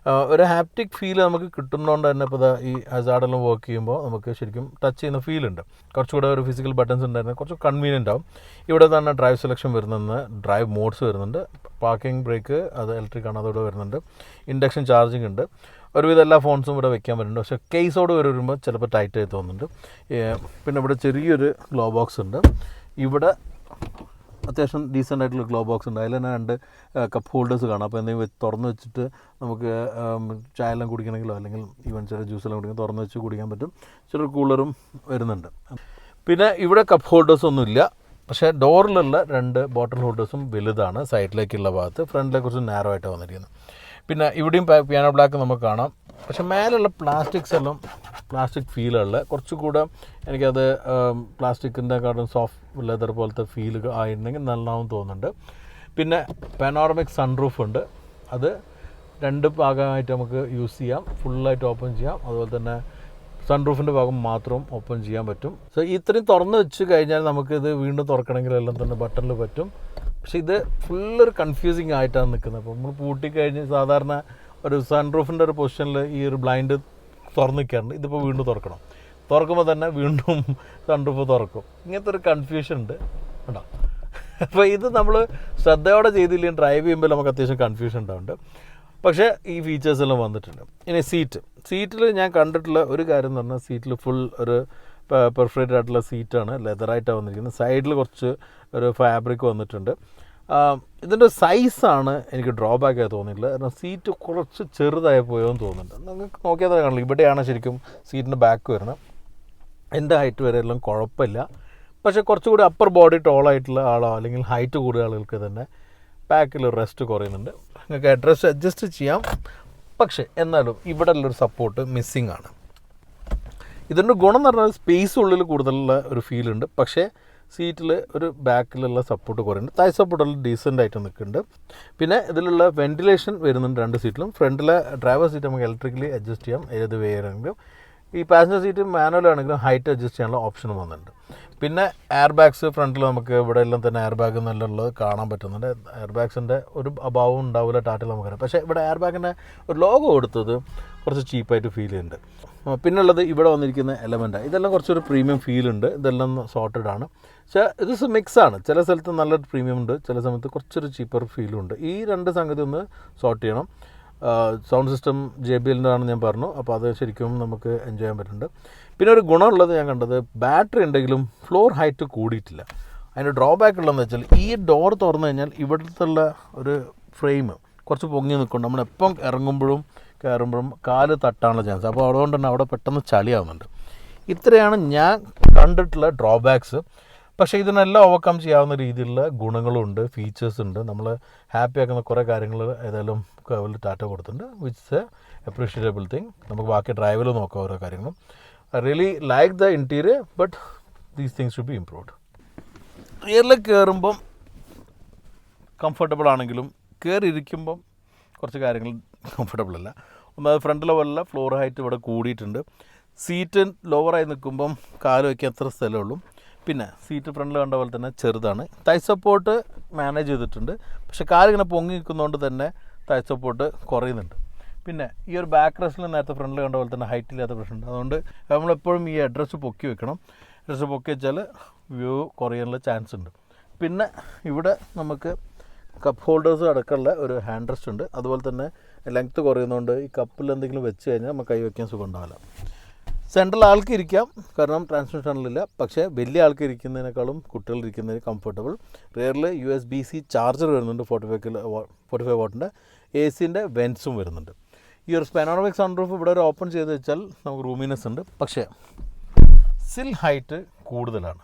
ഒരു ഹാപ്റ്റിക് ഫീൽ നമുക്ക് കിട്ടുന്നതുകൊണ്ട് തന്നെ ഇപ്പോൾ ഈ ഹസാർഡെല്ലാം വർക്ക് ചെയ്യുമ്പോൾ നമുക്ക് ശരിക്കും ടച്ച് ചെയ്യുന്ന ഫീൽ ഉണ്ട്. കുറച്ചുകൂടെ ഒരു ഫിസിക്കൽ ബട്ടൺസ് ഉണ്ടായിരുന്നത് കുറച്ച് കൺവീനിയൻ്റ് ആവും. ഇവിടെ തന്നെ ഡ്രൈവ് സെലക്ഷൻ വരുന്നുണ്ട്, ഡ്രൈവ് മോഡ്സ് വരുന്നുണ്ട്, പാർക്കിംഗ് ബ്രേക്ക് അത് ഇലക്ട്രിക് ആണ്, അതോടെ വരുന്നുണ്ട്. ഇൻഡക്ഷൻ ചാർജിങ് ഉണ്ട്. ഒരുവിധം എല്ലാ ഫോൺസും ഇവിടെ വെക്കാൻ പറ്റുന്നുണ്ട്. പക്ഷേ കേസോട് വരുമ്പോൾ ചിലപ്പോൾ ടൈറ്റായി തോന്നുന്നുണ്ട്. പിന്നെ ഇവിടെ ചെറിയൊരു ഗ്ലോ ബോക്സ് ഉണ്ട്. ഇവിടെ അത്യാവശ്യം ഡീസൻ്റ് ആയിട്ടുള്ള ഗ്ലോ ബോക്സ് ഉണ്ട്. അതിൽ തന്നെ 2 കപ്പ് ഹോൾഡേഴ്സ് കാണാം. അപ്പോൾ എന്തെങ്കിലും തുറന്ന് വെച്ചിട്ട് നമുക്ക് ചായ എല്ലാം കുടിക്കണമെങ്കിലോ അല്ലെങ്കിൽ ഈവൻ ചില ജ്യൂസെല്ലാം കുടിക്കണം തുറന്ന് വെച്ച് കുടിക്കാൻ പറ്റും. ചില കൂളറും വരുന്നുണ്ട്. പിന്നെ ഇവിടെ കപ്പ് ഹോൾഡേഴ്സ് ഒന്നുമില്ല. പക്ഷേ ഡോറിലുള്ള 2 ബോട്ടിൽ ഹോൾഡേഴ്സും വലുതാണ്. സൈഡിലേക്കുള്ള ഭാഗത്ത് ഫ്രണ്ടിലെ കുറച്ച് നാരോ ആയിട്ടാണ് വന്നിരിക്കുന്നത്. പിന്നെ ഇവിടെയും പിയാനോ ബ്ലാക്ക് നമുക്ക് കാണാം. പക്ഷേ മേലുള്ള പ്ലാസ്റ്റിക്സ് എല്ലാം പ്ലാസ്റ്റിക് ഫീലുള്ള കുറച്ചുകൂടെ എനിക്കത് പ്ലാസ്റ്റിക്കിൻ്റെ കാര്യം സോഫ്റ്റ് ലെതർ പോലത്തെ ഫീൽ ആയിരുന്നെങ്കിൽ നല്ലതാവും തോന്നുന്നുണ്ട്. പിന്നെ പാനോറമിക് സൺറൂഫ് ഉണ്ട്. അത് 2 ഭാഗമായിട്ട് നമുക്ക് യൂസ് ചെയ്യാം. ഫുള്ളായിട്ട് ഓപ്പൺ ചെയ്യാം. അതുപോലെ തന്നെ സൺറൂഫിൻ്റെ ഭാഗം മാത്രം ഓപ്പൺ ചെയ്യാൻ പറ്റും. സോ ഇത്രയും തുറന്ന് വെച്ച് കഴിഞ്ഞാൽ നമുക്കിത് വീണ്ടും തുറക്കണമെങ്കിലെല്ലാം തന്നെ ബട്ടണിൽ പറ്റും. പക്ഷേ ഇത് ഫുള്ളൊരു കൺഫ്യൂസിങ് ആയിട്ടാണ് നിൽക്കുന്നത്. അപ്പോൾ നമ്മൾ പൂട്ടിക്കഴിഞ്ഞ് സാധാരണ ഒരു സൺറൂഫിൻ്റെ ഒരു പൊസിഷനിൽ ഈ ഒരു ബ്ലൈൻഡ് തുറന്ന് നിൽക്കാറുണ്ട്. ഇതിപ്പോൾ വീണ്ടും തുറക്കുമ്പോൾ തന്നെ വീണ്ടും സൺറൂഫ് തുറക്കും. ഇങ്ങനത്തെ ഒരു കൺഫ്യൂഷൻ ഉണ്ട് കേട്ടോ. അപ്പോൾ ഇത് നമ്മൾ ശ്രദ്ധയോടെ ചെയ്തില്ലെങ്കിൽ ഡ്രൈവ് ചെയ്യുമ്പോൾ നമുക്ക് അത്യാവശ്യം കൺഫ്യൂഷൻ ഉണ്ടാവുന്നുണ്ട്. പക്ഷേ ഈ ഫീച്ചേഴ്സ് എല്ലാം വന്നിട്ടുണ്ട്. ഇനി സീറ്റിൽ ഞാൻ കണ്ടിട്ടുള്ള ഒരു കാര്യം എന്ന് പറഞ്ഞാൽ സീറ്റിൽ ഫുൾ ഒരു പെർഫറേറ്റഡ് ആയിട്ടുള്ള സീറ്റാണ്, ലെതറായിട്ടാണ് വന്നിരിക്കുന്നത്. സൈഡിൽ കുറച്ച് ഒരു ഫാബ്രിക് വന്നിട്ടുണ്ട്. ഇതിൻ്റെ സൈസാണ് എനിക്ക് ഡ്രോബാക്കായി തോന്നിയിട്ടുള്ളത്. കാരണം സീറ്റ് കുറച്ച് ചെറുതായി പോയോന്ന് തോന്നുന്നുണ്ട്. നിങ്ങൾക്ക് നോക്കിയാൽ തന്നെ കാണില്ല, ഇവിടെയാണ് ശരിക്കും സീറ്റിൻ്റെ ബാക്ക് വരുന്നത്. എൻ്റെ ഹൈറ്റ് വരെ എല്ലാം കുഴപ്പമില്ല. പക്ഷേ കുറച്ചുകൂടി അപ്പർ ബോഡി ടോളായിട്ടുള്ള ആളോ അല്ലെങ്കിൽ ഹൈറ്റ് കൂടിയ ആളുകൾക്ക് തന്നെ ബാക്കിൽ റെസ്റ്റ് കുറയുന്നുണ്ട്. നിങ്ങൾക്ക് അഡ്ജസ്റ്റ് ചെയ്യാം. പക്ഷേ എന്നാലും ഇവിടെ ഉള്ളൊരു സപ്പോർട്ട് മിസ്സിങ് ആണ്. ഇതിൻ്റെ ഗുണം എന്ന് പറഞ്ഞാൽ സ്പേസ് ഉള്ളിൽ കൂടുതലുള്ള ഒരു ഫീലുണ്ട്. പക്ഷേ സീറ്റിൽ ഒരു ബാക്കിലുള്ള സപ്പോർട്ട് കുറയുന്നുണ്ട്. തായ് സപ്പോർട്ടെല്ലാം ഡീസൻ്റ് ആയിട്ട് നിൽക്കുന്നുണ്ട്. പിന്നെ ഇതിലുള്ള വെൻറ്റിലേഷൻ വരുന്നുണ്ട് 2 സീറ്റിലും. ഫ്രണ്ടിലെ ഡ്രൈവർ സീറ്റ് നമുക്ക് ഇലക്ട്രിക്കലി അഡ്ജസ്റ്റ് ചെയ്യാം ഏത് വേ ആണെങ്കിലും. ഈ പാസഞ്ചർ സീറ്റ് മാനുവൽ ആണെങ്കിലും ഹൈറ്റ് അഡ്ജസ്റ്റ് ചെയ്യാനുള്ള ഓപ്ഷനും വന്നിട്ടുണ്ട്. പിന്നെ എയർ ബാഗ്സ് ഫ്രണ്ടിൽ നമുക്ക് ഇവിടെ എല്ലാം തന്നെ എയർ ബാഗ് നല്ലുള്ളത് കാണാൻ പറ്റുന്നുണ്ട്. എയർ ബാഗ്സിൻ്റെ ഒരു അഭാവം ഉണ്ടാവില്ല ടാറ്റയിൽ നമുക്കറിയാം. പക്ഷേ ഇവിടെ എയർ ബാഗിൻ്റെ ഒരു ലോഗോ കൊടുത്തത് കുറച്ച് ചീപ്പായിട്ട് ഫീൽ ചെയ്യുന്നുണ്ട്. പിന്നുള്ളത് ഇവിടെ വന്നിരിക്കുന്ന എലമെൻറ്റാണ്. ഇതെല്ലാം കുറച്ചൊരു പ്രീമിയം ഫീലുണ്ട്. ഇതെല്ലാം സോർട്ടഡ് ആണ്. പക്ഷേ ഇത് മിക്സാണ്. ചില സ്ഥലത്ത് നല്ല പ്രീമിയം ഉണ്ട്, ചില സമയത്ത് കുറച്ചൊരു ചീപ്പർ ഫീലും ഉണ്ട്. ഈ 2 സംഗതി ഒന്ന് സോർട്ട് ചെയ്യണം. സൗണ്ട് സിസ്റ്റം JBLൻ്റെ ആണെന്ന് ഞാൻ പറഞ്ഞു. അപ്പോൾ അത് ശരിക്കും നമുക്ക് എൻജോയ് ചെയ്യാൻ പറ്റുന്നുണ്ട്. പിന്നെ ഒരു ഗുണമുള്ളത് ഞാൻ കണ്ടത് ബാറ്ററി ഉണ്ടെങ്കിലും ഫ്ലോർ ഹൈറ്റ് കൂടിയിട്ടില്ല. അതിൻ്റെ ഡ്രോബാക്ക് ഉള്ളതെന്ന് വെച്ചാൽ ഈ ഡോർ തുറന്നു കഴിഞ്ഞാൽ ഇവിടുത്തുള്ള ഒരു ഫ്രെയിം കുറച്ച് പൊങ്ങി നിൽക്കുന്നുണ്ട്. നമ്മളെപ്പം ഇറങ്ങുമ്പോഴും കയറുമ്പോഴും കാല് തട്ടാനുള്ള ചാൻസ്. അപ്പോൾ അതുകൊണ്ട് തന്നെ അവിടെ പെട്ടെന്ന് ചളിയാവുന്നുണ്ട്. ഇത്രയാണ് ഞാൻ കണ്ടിട്ടുള്ള ഡ്രോബാക്സ്. പക്ഷേ ഇതിനെല്ലാം ഓവർകം ചെയ്യാവുന്ന രീതിയിലുള്ള ഗുണങ്ങളുണ്ട്, ഫീച്ചേഴ്സ് ഉണ്ട്. നമ്മൾ ഹാപ്പി ആക്കുന്ന കുറേ കാര്യങ്ങൾ ഏതായാലും കർവിൽ ടാറ്റ കൊടുത്തിട്ടുണ്ട്, വിച്ച് അപ്രീഷിയേറ്റബിൾ തിങ്. നമുക്ക് ബാക്കി ഡ്രൈവിൽ നോക്കാം ഓരോ കാര്യങ്ങളും. I really like the interior, but these things should be improved. റിയറിൽ കയറുമ്പം കംഫർട്ടബിൾ ആണെങ്കിലും കയറിയിരിക്കുമ്പം കുറച്ച് കാര്യങ്ങൾ കംഫർട്ടബിൾ അല്ല. ഒന്നാമത് ഫ്രണ്ട് ലെവലിൽ ഫ്ലോർ ഹൈറ്റ് ഇവിടെ കൂടിയിട്ടുണ്ട്. സീറ്റ് ലോവറായി നിൽക്കുമ്പം കാല് വയ്ക്കാൻ എത്ര സ്ഥലമുള്ളൂ. പിന്നെ സീറ്റ് ഫ്രണ്ടിൽ കണ്ട പോലെ തന്നെ ചെറുതാണ്. തൈ സപ്പോർട്ട് മാനേജ് ചെയ്തിട്ടുണ്ട്, പക്ഷേ കാലിങ്ങനെ പൊങ്ങി നിൽക്കുന്നതുകൊണ്ട് തന്നെ തൈ സപ്പോർട്ട് കുറയുന്നുണ്ട്. പിന്നെ ഈ ഒരു ബാക്ക് റെസ്റ്റിൽ നേരത്തെ ഫ്രണ്ടിൽ കണ്ട പോലെ തന്നെ ഹൈറ്റ് ഇല്ലാത്ത പ്രശ്നമുണ്ട്. അതുകൊണ്ട് നമ്മളെപ്പോഴും ഈ അഡ്രസ്സ് പൊക്കി വെക്കണം. അഡ്രസ്സ് പൊക്കി വെച്ചാൽ വ്യൂ കുറയാനുള്ള ചാൻസ് ഉണ്ട്. പിന്നെ ഇവിടെ നമുക്ക് കപ്പ് ഹോൾഡേഴ്സ് അടക്കമുള്ള ഒരു ഹാൻഡ് റെസ്റ്റ് ഉണ്ട്. അതുപോലെ തന്നെ ലെങ്ത്ത് കുറയുന്നതുകൊണ്ട് ഈ കപ്പിൽ എന്തെങ്കിലും വെച്ച് കഴിഞ്ഞാൽ നമുക്ക് കൈ വയ്ക്കാൻ സുഖം ഉണ്ടാവില്ല. സെൻട്രൽ ആൾക്ക് ഇരിക്കാം, കാരണം ട്രാൻസ്മിഷൻ ടണലില്ല. പക്ഷേ വലിയ ആൾക്ക് ഇരിക്കുന്നതിനേക്കാളും കുട്ടികൾ ഇരിക്കുന്നതിന് കംഫർട്ടബിൾ. റിയറിൽ USB-C ചാർജർ വരുന്നുണ്ട്, 45 വാട്ടിൻ്റെ. AC-ൻ്റെ വെൻസും വരുന്നുണ്ട്. ഈ ഒരു പാനോറമിക് സൺറൂഫ് ഇവിടെ ഒരു ഓപ്പൺ ചെയ്ത് വെച്ചാൽ നമുക്ക് റൂമിനെസ് ഉണ്ട്, പക്ഷേ സിൽ ഹൈറ്റ് കൂടുതലാണ്.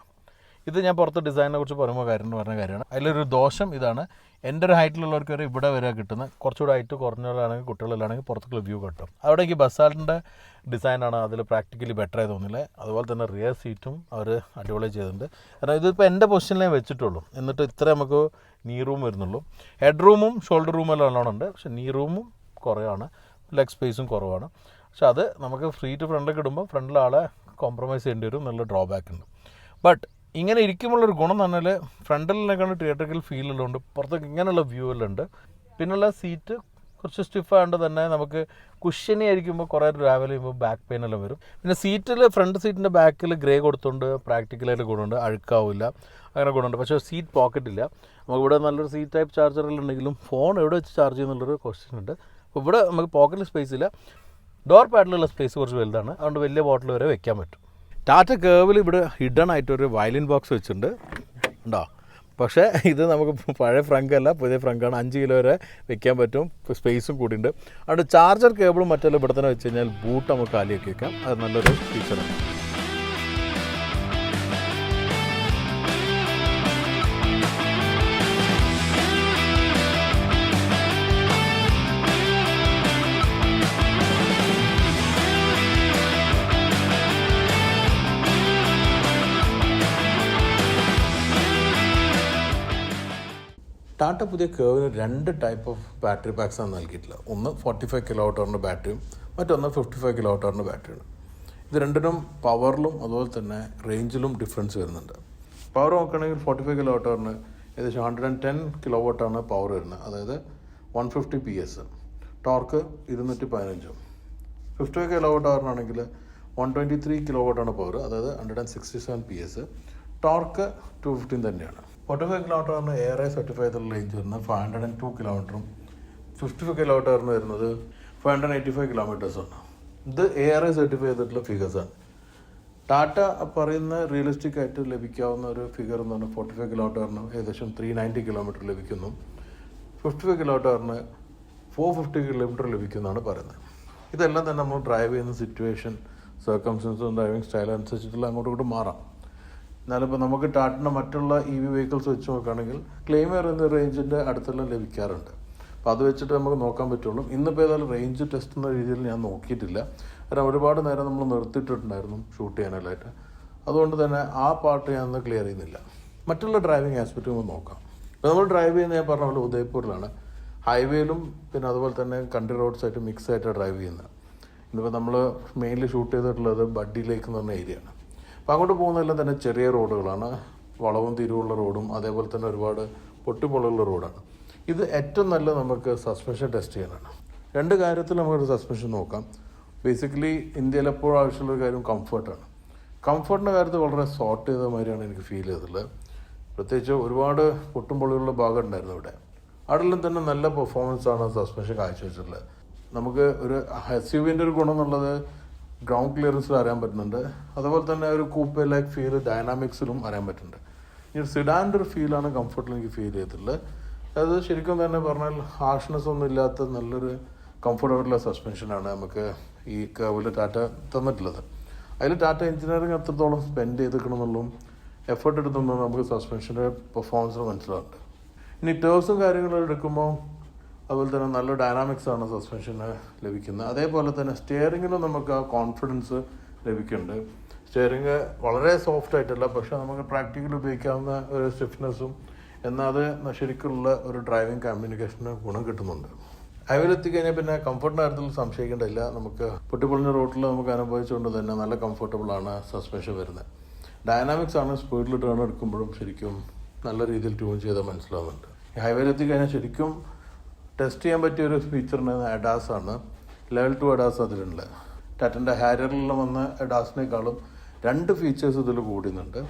ഇത് ഞാൻ പുറത്ത് ഡിസൈനിനെ കുറിച്ച് പറയുമ്പോൾ പറഞ്ഞ കാര്യമാണ്. അതിലൊരു ദോഷം ഇതാണ്, എൻ്റെ ഒരു ഹൈറ്റിലുള്ളവർക്ക് വരെ ഇവിടെ വരെ കിട്ടുന്ന കുറച്ചുകൂടെ ഹൈറ്റ് കുറഞ്ഞവരാണെങ്കിൽ കുട്ടികളിലാണെങ്കിൽ പുറത്തേക്കുള്ള വ്യൂ കിട്ടും. അവിടെ ഈ ബസാലിൻ്റെ ഡിസൈനാണ് അതിൽ പ്രാക്ടിക്കലി ബെറ്റർ ആയി തോന്നില്ലേ. അതുപോലെ തന്നെ റിയർ സീറ്റും അവർ അടിപൊളി ചെയ്തിട്ടുണ്ട്. കാരണം ഇതിപ്പോൾ എൻ്റെ പൊസിഷനിലേ വെച്ചിട്ടുള്ളൂ, എന്നിട്ട് ഇത്ര നമുക്ക് നീ റൂം വരുന്നുള്ളൂ. ഹെഡ് റൂമും ഷോൾഡർ റൂമും എല്ലാം നല്ലോണം ഉണ്ട്, പക്ഷേ നീ റൂമും കുറവാണ്, ലെഗ് സ്പേസും കുറവാണ്. പക്ഷെ അത് നമുക്ക് ഫ്രീ ടു ഫ്രണ്ടിലേക്ക് ഇടുമ്പോൾ ഫ്രണ്ടിൽ ആളെ കോംപ്രമൈസ് ചെയ്യേണ്ടി വരും, നല്ല ഡ്രോബാക്ക് ഉണ്ട്. ബട്ട് ഇങ്ങനെ ഇരിക്കുമ്പോഴൊരു ഗുണം എന്ന് പറഞ്ഞാൽ ഫ്രണ്ടിലിനേക്കാൾ തിയേറ്ററിക്കൽ ഫീലുള്ളതുകൊണ്ട് പുറത്തേക്ക് ഇങ്ങനെയുള്ള വ്യൂ എല്ലാം ഉണ്ട്. പിന്നുള്ള സീറ്റ് കുറച്ച് സ്റ്റിഫായതുകൊണ്ട് തന്നെ നമുക്ക് കുഷ്യനി ആയിരിക്കുമ്പോൾ കുറേ ട്രാവൽ ചെയ്യുമ്പോൾ ബാക്ക് പെയിൻ എല്ലാം വരും. പിന്നെ സീറ്റിൽ ഫ്രണ്ട് സീറ്റിൻ്റെ ബാക്കിൽ ഗ്രേ കൊടുത്തുകൊണ്ട് പ്രാക്ടിക്കലായിട്ട് ഗുണമുണ്ട്, അഴുക്കാവില്ല, അങ്ങനെ ഗുണമുണ്ട്. പക്ഷേ സീറ്റ് പോക്കറ്റ് ഇല്ല. നമുക്കിവിടെ നല്ലൊരു സീറ്റ് ടൈപ്പ് ചാർജറെല്ലാം ഉണ്ടെങ്കിലും ഫോൺ എവിടെ വെച്ച് ചാർജ് ചെയ്യുന്നുള്ളൊരു ക്വസ്റ്റ്യൻ ഉണ്ട്. അപ്പോൾ ഇവിടെ നമുക്ക് പോക്കറ്റിൽ സ്പേസ് ഇല്ല. ഡോർ പാഡിലുള്ള സ്പേസ് കുറച്ച് വലുതാണ്, അതുകൊണ്ട് വലിയ ബോട്ടിൽ വരെ വെക്കാൻ പറ്റും. ടാറ്റ കേർവിൽ ഇവിടെ ഹിഡൻ ആയിട്ടൊരു വയലിൻ ബോക്സ് വെച്ചിട്ടുണ്ട് ഉണ്ടോ. പക്ഷേ ഇത് നമുക്ക് പഴയ ഫ്രങ്കല്ല, പുതിയ ഫ്രങ്കാണ്. 5 കിലോ വരെ വെക്കാൻ പറ്റും, സ്പേസും കൂടിയുണ്ട്. അതുകൊണ്ട് ചാർജർ കേബിളും മറ്റെല്ലാം ഇവിടെ തന്നെ വെച്ച് കഴിഞ്ഞാൽ ബൂട്ട് നമുക്ക് കാലിയാക്കി വെക്കാം. അത് നല്ലൊരു ഫീച്ചറാണ്. ടാറ്റ പുതിയ കേർവിന് 2 ടൈപ്പ് ഓഫ് ബാറ്ററി പാക്സാണ് നൽകിയിട്ടുള്ളത്. ഒന്ന് 45 kWh ബാറ്ററിയും മറ്റൊന്ന് 55 kWh ബാറ്ററിയാണ്. ഇത് രണ്ടിനും പവറിലും അതുപോലെ തന്നെ റേഞ്ചിലും ഡിഫറൻസ് വരുന്നുണ്ട്. പവർ നോക്കുകയാണെങ്കിൽ 45 kWh ഏകദേശം 110 kW പവർ വരുന്നത്, അതായത് 150 PS. ടോർക്ക് 215. 55 kWh ആണെങ്കിൽ 123 kW പവർ, അതായത് 167 PS. ടോർക്ക് 215 തന്നെയാണ്. 45 kWh ARAI സർട്ടിഫൈ ചെയ്തുള്ള റേഞ്ച് വരുന്നത് 502 km. 55 kWh വരുന്നത് 585 km. ഇത് ARAI സർട്ടിഫൈ ചെയ്തിട്ടുള്ള ഫിഗേഴ്സാണ്. ടാറ്റ പറയുന്ന റിയലിസ്റ്റിക് ആയിട്ട് ലഭിക്കാവുന്ന ഒരു ഫിഗർ എന്ന് പറഞ്ഞാൽ 45 kWh ഏകദേശം 390 km ലഭിക്കുന്നു. 55 kWh 450 km ലഭിക്കുന്നതാണ് പറയുന്നത്. ഇതെല്ലാം തന്നെ നമ്മൾ ഡ്രൈവ് ചെയ്യുന്ന സിറ്റുവേഷൻ, സർക്കംസ്റ്റൻസും ഡ്രൈവിംഗ് സ്റ്റൈൽ അനുസരിച്ചിട്ടുള്ള അങ്ങോട്ടും ഇങ്ങോട്ടും മാറാം. എന്നാലിപ്പോൾ നമുക്ക് ടാറ്റയുടെ മറ്റുള്ള EV വെഹിക്കിൾസ് വെച്ച് നോക്കുകയാണെങ്കിൽ ക്ലെയിം എന്ന റേഞ്ചിൻ്റെ അടുത്തെല്ലാം ലഭിക്കാറുണ്ട്. അപ്പോൾ അത് വെച്ചിട്ട് നമുക്ക് നോക്കാൻ പറ്റുള്ളൂ. ഇന്നിപ്പോൾ ഏതായാലും റേഞ്ച് ടെസ്റ്റ് എന്ന രീതിയിൽ ഞാൻ നോക്കിയിട്ടില്ല, കാരണം ഒരുപാട് നേരം നമ്മൾ നിർത്തിയിട്ടുണ്ടായിരുന്നു ഷൂട്ട് ചെയ്യാനായിട്ട്. അതുകൊണ്ട് തന്നെ ആ പാർട്ട് ഞാനൊന്ന് ക്ലിയർ ചെയ്യുന്നില്ല. മറ്റുള്ള ഡ്രൈവിംഗ് ആസ്പെക്റ്റ് നമുക്ക് നോക്കാം. ഇപ്പോൾ നമ്മൾ ഡ്രൈവ് ചെയ്യുന്നത് ഞാൻ പറഞ്ഞ പോലെ ഉദയ്പൂരിലാണ്, ഹൈവേയിലും പിന്നെ അതുപോലെ തന്നെ കൺട്രി റോഡ്സായിട്ട് മിക്സ് ആയിട്ട് ഡ്രൈവ് ചെയ്യുന്നത്. ഇന്നിപ്പോൾ നമ്മൾ മെയിൻലി ഷൂട്ട് ചെയ്തിട്ടുള്ളത് ബഡ്ഡി ലേക്ക് എന്ന് പറഞ്ഞ ഏരിയയാണ്. അപ്പോൾ അങ്ങോട്ട് പോകുന്നതെല്ലാം തന്നെ ചെറിയ റോഡുകളാണ്, വളവും തിരിവുള്ള റോഡും അതേപോലെ തന്നെ ഒരുപാട് പൊട്ടിപ്പൊള്ളുള്ള റോഡാണ്. ഇത് ഏറ്റവും നല്ല നമുക്ക് സസ്പെൻഷൻ ടെസ്റ്റ് ചെയ്യാനാണ്. 2 കാര്യത്തിൽ നമുക്കൊരു സസ്പെൻഷൻ നോക്കാം. ബേസിക്കലി ഇന്ത്യയിൽ എപ്പോഴും ആവശ്യമുള്ളൊരു കാര്യം കംഫർട്ടാണ്. കംഫർട്ടിൻ്റെ കാര്യത്തിൽ വളരെ സോർട്ട് ചെയ്ത മാതിരിയാണ് എനിക്ക് ഫീൽ ചെയ്തിട്ടുള്ളത്. പ്രത്യേകിച്ച് ഒരുപാട് പൊട്ടുംപൊള്ളിയുള്ള ഭാഗം ഉണ്ടായിരുന്നു ഇവിടെ. അവിടെല്ലാം തന്നെ നല്ല പെർഫോമൻസാണ് സസ്പെൻഷൻ കാഴ്ചവെച്ചിട്ടുള്ളത്. നമുക്ക് ഒരു SUVൻ്റെ ഒരു ഗുണം എന്നുള്ളത് ഗ്രൗണ്ട് ക്ലിയറൻസിൽ അറിയാൻ പറ്റുന്നുണ്ട്, അതുപോലെ തന്നെ ഒരു കൂപ്പേ ലൈക്ക് ഫീൽ ഡൈനാമിക്സിലും അറിയാൻ പറ്റുന്നുണ്ട്. ഈ ഒരു സിഡാൻ്റെ ഒരു ഫീലാണ് കംഫർട്ടിൽ എനിക്ക് ഫീൽ ചെയ്തിട്ടുള്ളത്. അത് ശരിക്കും തന്നെ പറഞ്ഞാൽ ഹാർഷ്നെസ് ഒന്നും ഇല്ലാത്ത നല്ലൊരു കംഫർട്ടബിളുള്ള സസ്പെൻഷനാണ് നമുക്ക് ഈ കേർവിൽ ടാറ്റ തന്നിട്ടുള്ളത്. അതിൽ ടാറ്റ എഞ്ചിനീയറിംഗ് എത്രത്തോളം സ്പെൻഡ് ചെയ്തിരിക്കണമെന്നുള്ളതും എഫേർട്ട് എടുത്തുമ്പോൾ നമുക്ക് സസ്പെൻഷൻ്റെ പെർഫോമൻസ് മനസ്സിലാവുന്നുണ്ട്. ഇനി ടേഴ്സും കാര്യങ്ങളും എടുക്കുമ്പോൾ അതുപോലെ തന്നെ നല്ല ഡൈനാമിക്സ് ആണ് സസ്പെൻഷന് ലഭിക്കുന്നത്. അതേപോലെ തന്നെ സ്റ്റിയറിങ്ങിലും നമുക്ക് ആ കോൺഫിഡൻസ് ലഭിക്കുന്നുണ്ട്. സ്റ്റിയറിങ് വളരെ സോഫ്റ്റ് ആയിട്ടല്ല, പക്ഷെ നമുക്ക് പ്രാക്ടിക്കലി ഉപയോഗിക്കാവുന്ന ഒരു സ്റ്റിഫ്നെസ്സും എന്നാൽ അത് ശരിക്കുള്ള ഒരു ഡ്രൈവിംഗ് കമ്മ്യൂണിക്കേഷന് ഗുണം കിട്ടുന്നുണ്ട്. ഹൈവേയിൽ എത്തിക്കഴിഞ്ഞാൽ പിന്നെ കംഫർട്ടിൻ്റെ കാര്യത്തിൽ സംശയിക്കേണ്ടതില്ല. നമുക്ക് പൊട്ടിപ്പൊളിഞ്ഞ റോട്ടിൽ നമുക്ക് അനുഭവിച്ചുകൊണ്ട് തന്നെ നല്ല കംഫർട്ടബിളാണ് സസ്പെൻഷൻ വരുന്നത്. ഡൈനാമിക്സ് ആണ് സ്പീഡിൽ ടേൺ എടുക്കുമ്പോഴും ശരിക്കും നല്ല രീതിയിൽ ട്യൂൺ ചെയ്താൽ മനസ്സിലാവുന്നുണ്ട്. ഹൈവേയിൽ എത്തിക്കഴിഞ്ഞാൽ ശരിക്കും ടെസ്റ്റ് ചെയ്യാൻ പറ്റിയ ഒരു ഫീച്ചറിന് അഡാസ് ആണ്. ലെവൽ 2 അഡാസ് അതിലുണ്ട്. ടാറ്റൻ്റെ ഹാരിയറിൽ വന്ന അഡാസിനേക്കാളും 2 ഫീച്ചേഴ്സ് ഇതിൽ കൂടുന്നുണ്ട്.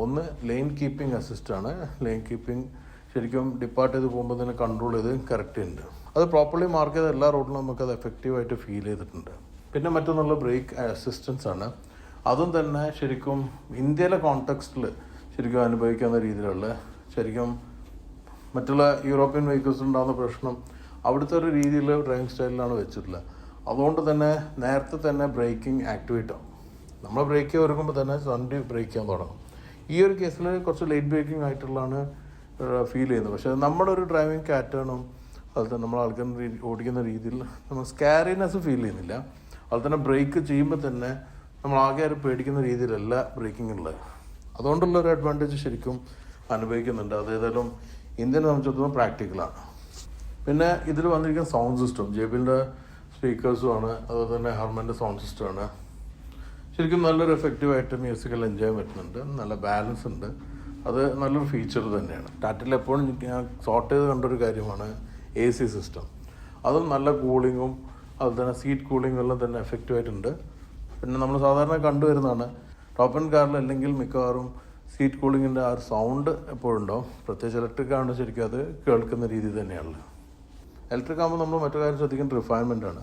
ഒന്ന് ലെയിൻ കീപ്പിംഗ് അസിസ്റ്റാണ്. ലെയിൻ കീപ്പിംഗ് ശരിക്കും ഡിപ്പാർട്ട് ചെയ്ത് പോകുമ്പോൾ തന്നെ കൺട്രോൾ ചെയ്ത് കറക്റ്റ് ചെയ്യുന്നുണ്ട്. അത് പ്രോപ്പർലി മാർക്ക് ചെയ്ത എല്ലാ റോഡിലും നമുക്കത് എഫക്റ്റീവായിട്ട് ഫീൽ ചെയ്തിട്ടുണ്ട്. പിന്നെ മറ്റൊന്നുള്ള ബ്രേക്ക് അസിസ്റ്റൻസ് ആണ്. അതും തന്നെ ശരിക്കും ഇന്ത്യയിലെ കോണ്ടെക്സ്റ്റിൽ ശരിക്കും അനുഭവിക്കാവുന്ന രീതിയിലുള്ള ശരിക്കും മറ്റുള്ള യൂറോപ്യൻ വെഹിക്കിൾസ് ഉണ്ടാകുന്ന പ്രശ്നം അവിടുത്തെ ഒരു രീതിയിൽ ഡ്രൈവിംഗ് സ്റ്റൈലിലാണ് വെച്ചിട്ടുള്ളത്. അതുകൊണ്ട് തന്നെ നേരത്തെ തന്നെ ബ്രേക്കിംഗ് ആക്ടിവേറ്റ് ആവും. നമ്മൾ ബ്രേക്ക് ചെയ്യാൻ ഒരുങ്ങുമ്പോൾ തന്നെ വണ്ടി ബ്രേക്ക് ചെയ്യാൻ തുടങ്ങും. ഈ ഒരു കേസിൽ കുറച്ച് ലേറ്റ് ബ്രേക്കിംഗ് ആയിട്ടുള്ളതാണ് ഫീൽ ചെയ്യുന്നത്. പക്ഷേ നമ്മുടെ ഒരു ഡ്രൈവിംഗ് പാറ്റേണും അതുപോലെ തന്നെ നമ്മൾ ആൾക്കാർ ഓടിക്കുന്ന രീതിയിൽ നമ്മൾ സ്കാരിനെസ് ഫീൽ ചെയ്യുന്നില്ല. അതുപോലെ തന്നെ ബ്രേക്ക് ചെയ്യുമ്പോൾ തന്നെ നമ്മൾ ആകെ ഒരു പേടിക്കുന്ന രീതിയിലല്ല ബ്രേക്കിംഗ് ഉള്ളത്. അതുകൊണ്ടുള്ളൊരു അഡ്വാൻറ്റേജ് ശരിക്കും അനുഭവിക്കുന്നുണ്ട്. അതേതായാലും ഇന്ത്യനെ സംബന്ധിച്ചിടത്തോളം പ്രാക്ടിക്കലാണ്. പിന്നെ ഇതിൽ വന്നിരിക്കുന്ന സൗണ്ട് സിസ്റ്റം JBLൻ്റെ സ്പീക്കേഴ്സുമാണ്. അതുപോലെ തന്നെ ഹർമൻ്റെ സൗണ്ട് സിസ്റ്റമാണ്. ശരിക്കും നല്ലൊരു എഫക്റ്റീവായിട്ട് മ്യൂസിക്കെല്ലാം എൻജോയ് പറ്റുന്നുണ്ട്. നല്ല ബാലൻസ് ഉണ്ട്. അത് നല്ലൊരു ഫീച്ചർ തന്നെയാണ്. ടാറ്റയിൽ എപ്പോഴും ഞാൻ സോർട്ട് ചെയ്ത് കണ്ടൊരു കാര്യമാണ് AC സിസ്റ്റം. അതും നല്ല കൂളിങ്ങും അതുപോലെ തന്നെ സീറ്റ് കൂളിങ്ങും എല്ലാം തന്നെ എഫക്റ്റീവായിട്ടുണ്ട്. പിന്നെ നമ്മൾ സാധാരണ കണ്ടുവരുന്നതാണ് ടോപ്പ് ആൻഡ് കാറിൽ അല്ലെങ്കിൽ മിക്കവാറും സീറ്റ് കൂളിങ്ങിൻ്റെ ആ ഒരു സൗണ്ട് എപ്പോഴും ഉണ്ടാവും. പ്രത്യേകിച്ച് ഇലക്ട്രിക് ആണ് ശരിക്കും അത് കേൾക്കുന്ന രീതി തന്നെയാണല്ലോ. ഇലക്ട്രിക് ആകുമ്പോൾ നമ്മൾ മറ്റു കാര്യം ശ്രദ്ധിക്കുന്ന റിഫൈൻമെൻ്റ് ആണ്.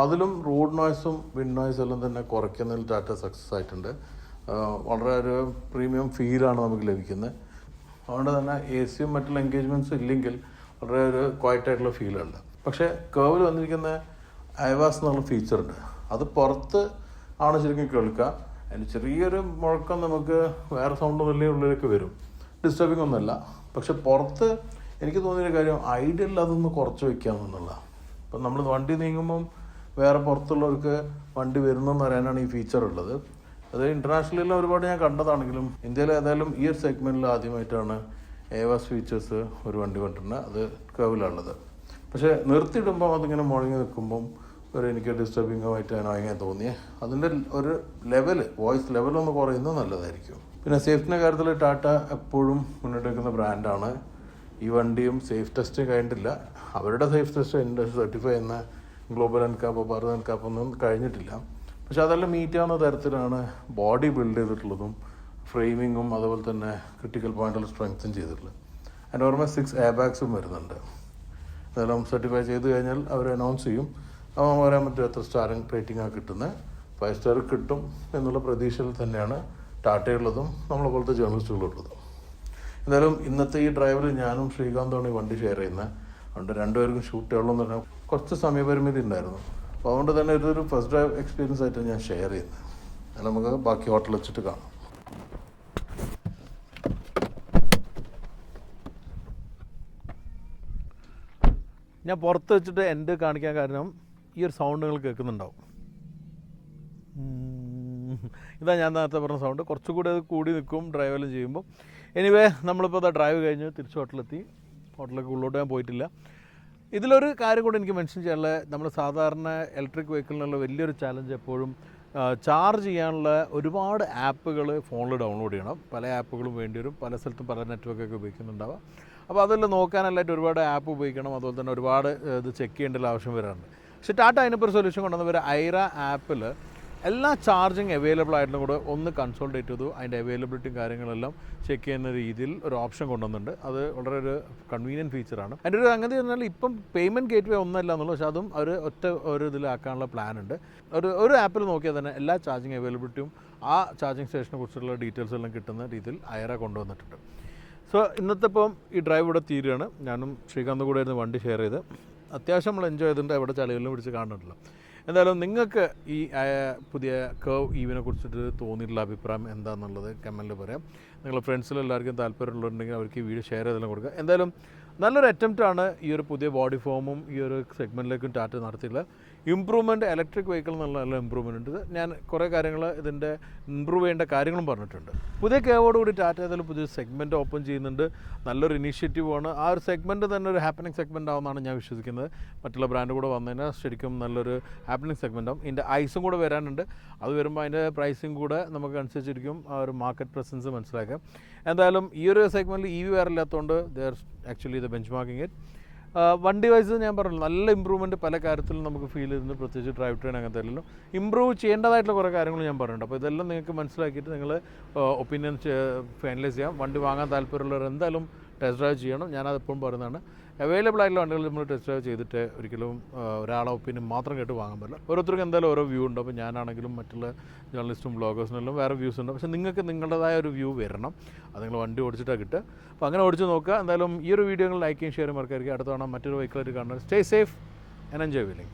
അതിലും റോഡ് നോയ്സും വിൻഡ് നോയ്സും എല്ലാം തന്നെ കുറയ്ക്കുന്നതിൽ ടാറ്റ സക്സസ് ആയിട്ടുണ്ട്. വളരെ ഒരു പ്രീമിയം ഫീലാണ് നമുക്ക് ലഭിക്കുന്നത്. അതുകൊണ്ട് തന്നെ AC മറ്റുള്ള എൻഗേജ്മെൻറ്റ്സും ഇല്ലെങ്കിൽ വളരെ ഒരു ക്വയറ്റായിട്ടുള്ള ഫീലുണ്ട്. പക്ഷേ കേർവിൽ വന്നിരിക്കുന്ന ഐവാസ് എന്നുള്ള ഫീച്ചറുണ്ട്. അത് പുറത്ത് ആണ് ശരിക്കും കേൾക്കുക. അതിന് ചെറിയൊരു മുഴക്കം നമുക്ക് വേറെ സൗണ്ട് വലിയ ഉള്ളിലേക്ക് വരും. ഡിസ്റ്റർബിംഗ് ഒന്നുമല്ല. പക്ഷെ പുറത്ത് എനിക്ക് തോന്നിയൊരു കാര്യം ഐഡിയൽ അതൊന്ന് കുറച്ച് വയ്ക്കാമെന്നുള്ള. ഇപ്പം നമ്മൾ വണ്ടി നീങ്ങുമ്പം വേറെ പുറത്തുള്ളവർക്ക് വണ്ടി വരുന്നെന്ന് അറിയാനാണ് ഈ ഫീച്ചർ ഉള്ളത്. അത് ഇൻ്റർനാഷണലിലും ഒരുപാട് ഞാൻ കണ്ടതാണെങ്കിലും ഇന്ത്യയിൽ ഏതായാലും ഈ ഒരു സെഗ്മെൻറ്റിൽ ആദ്യമായിട്ടാണ് AVAS ഫീച്ചേഴ്സ് ഒരു വണ്ടി കൊണ്ടിരുന്നത്. അത് കേർവിലുള്ളത്. പക്ഷേ നിർത്തിയിടുമ്പോൾ അതിങ്ങനെ മുഴങ്ങി നിൽക്കുമ്പം എനിക്ക് ഡിസ്റ്റർബിംഗുമായിട്ട് അങ്ങനെ തോന്നിയേ. അതിൻ്റെ ഒരു വോയിസ് ലെവലൊന്ന് കുറയുന്നത് നല്ലതായിരിക്കും. പിന്നെ സേഫ്റ്റിൻ്റെ കാര്യത്തിൽ ടാറ്റ എപ്പോഴും മുന്നോട്ട് വയ്ക്കുന്ന ബ്രാൻഡാണ്. ഈ വണ്ടിയും സേഫ് ടെസ്റ്റ് കഴിഞ്ഞിട്ടില്ല. അവരുടെ സേഫ് ടെസ്റ്റ് ഇൻഡസ്ട്രി സർട്ടിഫൈ ചെയ്യുന്ന ഗ്ലോബൽ NCAP ഭാരത് NCAP ഒന്നും കഴിഞ്ഞിട്ടില്ല. പക്ഷെ അതെല്ലാം മീറ്റ് ആവുന്ന തരത്തിലാണ് ബോഡി ബിൽഡ് ചെയ്തിട്ടുള്ളതും ഫ്രെയിമിങ്ങും അതുപോലെ തന്നെ ക്രിട്ടിക്കൽ പോയിന്റിൽ സ്ട്രെങ്ത്തും ചെയ്തിട്ടുള്ളത്. അതിൻ്റെ ഓർമ്മ 6 എയർബാഗ്സും വരുന്നുണ്ട്. അതെല്ലാം സർട്ടിഫൈ ചെയ്ത് കഴിഞ്ഞാൽ അവർ അനൗൺസ് ചെയ്യും. അപ്പോൾ പറയാൻ പറ്റും എത്ര സ്റ്റാർ റേറ്റിംഗാണ് കിട്ടുന്നത്. 5 സ്റ്റാർ കിട്ടും എന്നുള്ള പ്രതീക്ഷയിൽ തന്നെയാണ് ടാറ്റയുള്ളതും നമ്മളെ പോലത്തെ ജേർണലിസ്റ്റുകളുള്ളതും. എന്തായാലും ഇന്നത്തെ ഈ ഡ്രൈവിൽ ഞാനും ശ്രീകാന്താണ് ഈ വണ്ടി ഷെയർ ചെയ്യുന്നത്. അതുകൊണ്ട് രണ്ടുപേർക്കും ഷൂട്ട് ചെയ്യണമെന്ന് പറഞ്ഞാൽ കുറച്ച് സമയപരിമിതി ഉണ്ടായിരുന്നു. അപ്പോൾ അതുകൊണ്ട് തന്നെ ഇതൊരു ഫസ്റ്റ് ഡ്രൈവ് എക്സ്പീരിയൻസ് ആയിട്ട് ഞാൻ ഷെയർ ചെയ്യുന്നത്. അത് നമുക്ക് ബാക്കി ഹോട്ടൽ വെച്ചിട്ട് കാണാം. ഞാൻ പുറത്ത് വെച്ചിട്ട് എൻ്റെ കാണിക്കാൻ കാരണം ഈ ഒരു സൗണ്ട് നിങ്ങൾ കേൾക്കുന്നുണ്ടാവും. ഇതാ ഞാൻ നേരത്തെ പറഞ്ഞ സൗണ്ട്. കുറച്ചുകൂടി അത് കൂടി നിൽക്കും ഡ്രൈവെല്ലാം ചെയ്യുമ്പോൾ. എനിവേ നമ്മളിപ്പോൾ അത് ഡ്രൈവ് കഴിഞ്ഞ് തിരിച്ച് ഹോട്ടലിലെത്തി. ഹോട്ടലിലേക്ക് ഉള്ളോട്ട് ഞാൻ പോയിട്ടില്ല. ഇതിലൊരു കാര്യം കൂടി എനിക്ക് മെൻഷൻ ചെയ്യാനുള്ളത്, നമ്മൾ സാധാരണ ഇലക്ട്രിക് വെഹിക്കിളിനുള്ള വലിയൊരു ചാലഞ്ച് എപ്പോഴും ചാർജ് ചെയ്യാനുള്ള ഒരുപാട് ആപ്പുകൾ ഫോണിൽ ഡൗൺലോഡ് ചെയ്യണം. പല ആപ്പുകളും വേണ്ടി വരും. പല സ്ഥലത്തും പല നെറ്റ്വർക്കൊക്കെ ഉപയോഗിക്കുന്നുണ്ടാവുക. അപ്പോൾ അതെല്ലാം നോക്കാനല്ലായിട്ട് ഒരുപാട് ആപ്പ് ഉപയോഗിക്കണം. അതുപോലെ തന്നെ ഒരുപാട് ഇത് ചെക്ക് ചെയ്യേണ്ട ആവശ്യം വരാറുണ്ട്. പക്ഷേ ടാറ്റ അതിനിപ്പോൾ ഒരു സൊല്യൂഷൻ കൊണ്ടുവന്നവർ ഐറ ആപ്പിൽ എല്ലാ ചാർജിങ് അവൈലബിൾ ആയിട്ടും കൂടെ ഒന്ന് കൺസോൾട്ടേറ്റ് ചെയ്തു അതിൻ്റെ അവൈലബിലിറ്റിയും കാര്യങ്ങളെല്ലാം ചെക്ക് ചെയ്യുന്ന രീതിയിൽ ഒരു ഓപ്ഷൻ കൊണ്ടുവന്നിട്ടുണ്ട്. അത് വളരെ ഒരു കൺവീനിയൻറ്റ് ഫീച്ചറാണ്. അതിൻ്റെ ഒരു സംഗതി പറഞ്ഞാൽ ഇപ്പം പേയ്മെൻറ്റ് ഗേറ്റ് വേ ഒന്നല്ല എന്നുള്ളൂ. പക്ഷേ അതും ഒരു ഇതിലാക്കാനുള്ള പ്ലാൻ ഉണ്ട്. ഒരു ആപ്പിൽ നോക്കിയാൽ തന്നെ എല്ലാ ചാർജിങ് അവൈലബിലിറ്റിയും ആ ചാർജിങ് സ്റ്റേഷനെ കുറിച്ചുള്ള ഡീറ്റെയിൽസ് എല്ലാം കിട്ടുന്ന രീതിയിൽ ഐറ കൊണ്ടുവന്നിട്ടുണ്ട്. സോ ഇന്നത്തെ ഇപ്പം ഈ ഡ്രൈവ് ഇവിടെ തീരുകയാണ്. ഞാനും ശ്രീകാന്തും കൂടെ ആയിരുന്നു വണ്ടി ഷെയർ ചെയ്ത്. അത്യാവശ്യം നമ്മൾ എൻജോയ് ചെയ്തിട്ടുണ്ട്. എവിടെ ചളികളിലും പിടിച്ച് കാണുന്നുണ്ടല്ലോ. എന്തായാലും നിങ്ങൾക്ക് ഈ പുതിയ കർവ് ഈവിനെ കുറിച്ചിട്ട് തോന്നിയിട്ടുള്ള അഭിപ്രായം എന്താണെന്നുള്ളത് കമൻറ്റിൽ പറയാം. നിങ്ങളുടെ ഫ്രണ്ട്സിലെല്ലാവർക്കും താല്പര്യമുള്ളവരുണ്ടെങ്കിൽ അവർക്ക് ഈ വീഡിയോ ഷെയർ ചെയ്തെല്ലാം കൊടുക്കുക. എന്തായാലും നല്ലൊരു അറ്റംപ്റ്റാണ് ഈ ഒരു പുതിയ ബോഡി ഫോമും ഈ ഒരു സെഗ്മെൻറ്റിലേക്കും ടാറ്റ നടത്തിയിട്ടുള്ള ഇമ്പ്രൂവ്മെൻറ്റ്. ഇലക്ട്രിക് വെഹിക്കിൾ എന്നുള്ള നല്ല ഇമ്പ്രൂവ്മെൻറ്റ് ഉണ്ട്. ഞാൻ കുറേ കാര്യങ്ങൾ ഇതിൻ്റെ ഇമ്പ്രൂവ് ചെയ്യേണ്ട കാര്യങ്ങളും പറഞ്ഞിട്ടുണ്ട്. പുതിയ കേവോടുകൂടി ടാറ്റ ഏതായാലും പുതിയ സെഗ്മെൻറ്റ് ഓപ്പൺ ചെയ്യുന്നുണ്ട്. നല്ലൊരു ഇനീഷ്യേറ്റീവാണ്. ആ ഒരു സെഗ്മെൻറ്റ് തന്നെ ഒരു ഹാപ്പനിങ് സെഗ്മെൻറ്റ് ആവുമെന്നാണ് ഞാൻ വിശ്വസിക്കുന്നത്. മറ്റുള്ള ബ്രാൻഡ് കൂടെ വന്നതിനാൽ ശരിക്കും നല്ലൊരു ഹാപ്പനിങ് സെഗ്മെൻറ്റ് ആവും. ഇതിൻ്റെ ഐസും കൂടെ വരാനുണ്ട്. അത് വരുമ്പോൾ അതിൻ്റെ പ്രൈസിങ് കൂടെ നമുക്ക് അനുസരിച്ചിരിക്കും ആ ഒരു മാർക്കറ്റ് പ്രസൻസ് മനസ്സിലാക്കാം. എന്തായാലും ഈ ഒരു സെഗ്മെൻറ്റിൽ EV വരില്ലാത്തതുകൊണ്ട് they are actually the benchmark it. വണ്ടി വൈസ് ഞാൻ പറഞ്ഞു നല്ല ഇമ്പ്രൂവ്മെൻറ്റ് പല കാര്യത്തിലും നമുക്ക് ഫീൽ ചെയ്യുന്നു. പ്രത്യേകിച്ച് ഡ്രൈവ് ട്രെയിൻ അങ്ങനത്തെ എല്ലാം ഇമ്പ്രൂവ് ചെയ്യേണ്ടതായിട്ടുള്ള കുറേ കാര്യങ്ങൾ ഞാൻ പറഞ്ഞിട്ടുണ്ട്. അപ്പോൾ ഇതെല്ലാം നിങ്ങൾക്ക് മനസ്സിലാക്കിയിട്ട് നിങ്ങൾ ഒപ്പീനിയൻ ഫൈനലൈസ് ചെയ്യാം. വണ്ടി വാങ്ങാൻ താല്പര്യമുള്ളവർ എന്തായാലും ടെസ്റ്റ് ഡ്രൈവ് ചെയ്യണം. ഞാനതെപ്പോഴും പറയുന്നതാണ്. അവൈലബിൾ ആയിട്ടുള്ള വണ്ടികൾ നമ്മൾ ടെസ്റ്റ് ഡ്രൈവ് ചെയ്തിട്ട് ഒരിക്കലും ഒരാളെ ഒപ്പീനിയൻ മാത്രം കേട്ട് വാങ്ങാൻ പറ്റില്ല. ഓരോരുത്തർക്കും എന്തായാലും ഓരോ വ്യൂ ഉണ്ട്. അപ്പോൾ ഞാനാണെങ്കിലും മറ്റുള്ള ജേർണലിസ്റ്റും ബ്ലോഗേഴ്സിനെല്ലാം വേറെ വ്യൂസ് ഉണ്ട്. പക്ഷേ നിങ്ങൾക്ക് നിങ്ങളുടേതായ ഒരു വ്യൂ വരണം. അത് നിങ്ങൾ വണ്ടി ഓടിച്ചിട്ടാണ് കിട്ടുക. അപ്പോൾ അങ്ങനെ ഓടിച്ച് നോക്കുക. എന്തായാലും ഈ ഒരു വീഡിയോ നിങ്ങൾ ലൈക്ക് ചെയ്യും ഷെയർ മറക്കായിരിക്കും. അടുത്ത തവണ മറ്റൊരു വെഹിക്കിളായിട്ട് കാണുന്നത്. Stay safe and enjoy wheeling.